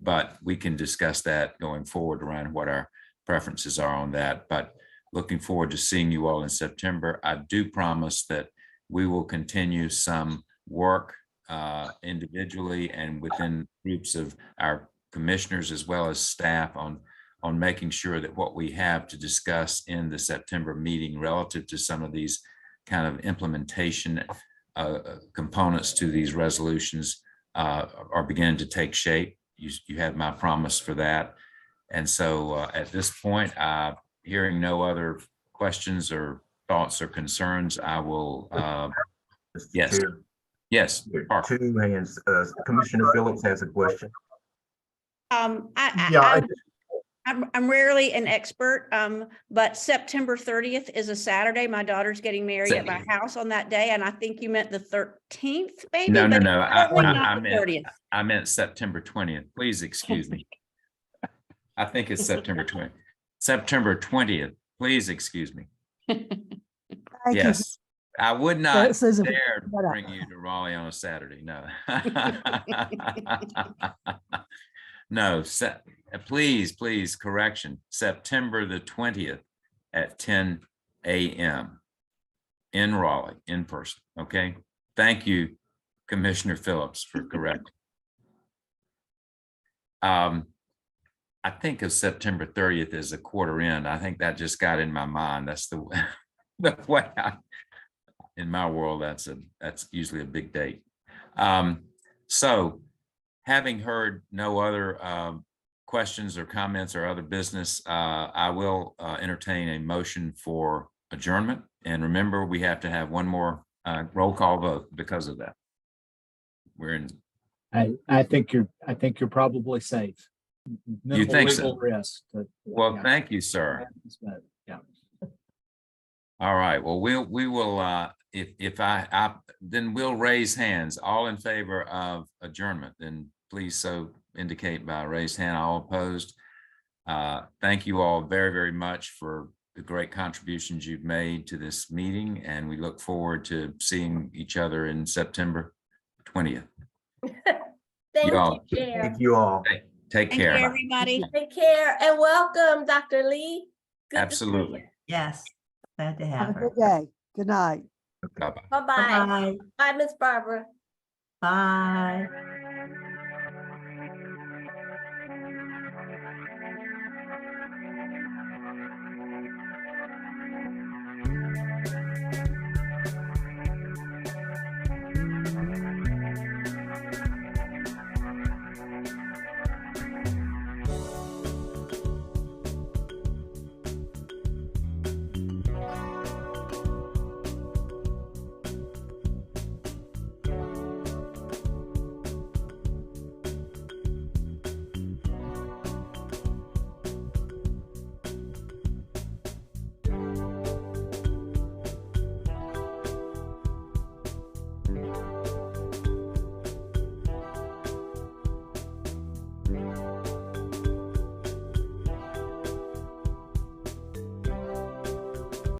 [SPEAKER 1] but we can discuss that going forward around what our preferences are on that. But looking forward to seeing you all in September. I do promise that we will continue some work individually and within groups of our commissioners as well as staff on making sure that what we have to discuss in the September meeting relative to some of these kind of implementation components to these resolutions are beginning to take shape. You have my promise for that. And so at this point, hearing no other questions or thoughts or concerns, I will, yes.
[SPEAKER 3] Chair,
[SPEAKER 1] Yes.
[SPEAKER 3] two hands. Commissioner Phillips has a question.
[SPEAKER 6] I'm rarely an expert, but September 30th is a Saturday. My daughter's getting married at my house on that day, and I think you meant the 13th, maybe?
[SPEAKER 1] No.
[SPEAKER 6] But probably not the 30th.
[SPEAKER 1] I meant September 20th. Please excuse me. I think it's September 20th. September 20th. Please excuse me. Yes. I would not dare bring you to Raleigh on a Saturday. No. No, please, correction, September the 20th at 10 a.m. in Raleigh, in person, okay? Thank you, Commissioner Phillips, for correcting. I think of September 30th as a quarter end. I think that just got in my mind. That's the way in my world, that's usually a big date. So, having heard no other questions or comments or other business, I will entertain a motion for adjournment. And remember, we have to have one more roll call vote because of that. We're in.
[SPEAKER 13] I think you're probably safe.
[SPEAKER 1] You think so?
[SPEAKER 13] Risk,
[SPEAKER 1] well,
[SPEAKER 13] yeah.
[SPEAKER 1] Thank you, sir.
[SPEAKER 13] Yeah.
[SPEAKER 1] All right. Well, we will. If I then we'll raise hands. All in favor of adjournment, then please so indicate by raised hand. All opposed. Thank you all very, very much for the great contributions you've made to this meeting, and we look forward to seeing each other in September 20th.
[SPEAKER 9] Thank you, Chair.
[SPEAKER 3] Thank you all.
[SPEAKER 1] Take care.
[SPEAKER 6] Thank you, everybody.
[SPEAKER 9] Take care and welcome, Dr. Lee. Good
[SPEAKER 1] Absolutely.
[SPEAKER 11] Yes, glad to
[SPEAKER 8] Have
[SPEAKER 11] have
[SPEAKER 8] a
[SPEAKER 11] her.
[SPEAKER 8] good day. Good night.
[SPEAKER 1] Bye-bye.
[SPEAKER 9] Bye-bye.
[SPEAKER 11] Bye.
[SPEAKER 9] Bye, Miss Barbara.
[SPEAKER 11] Bye.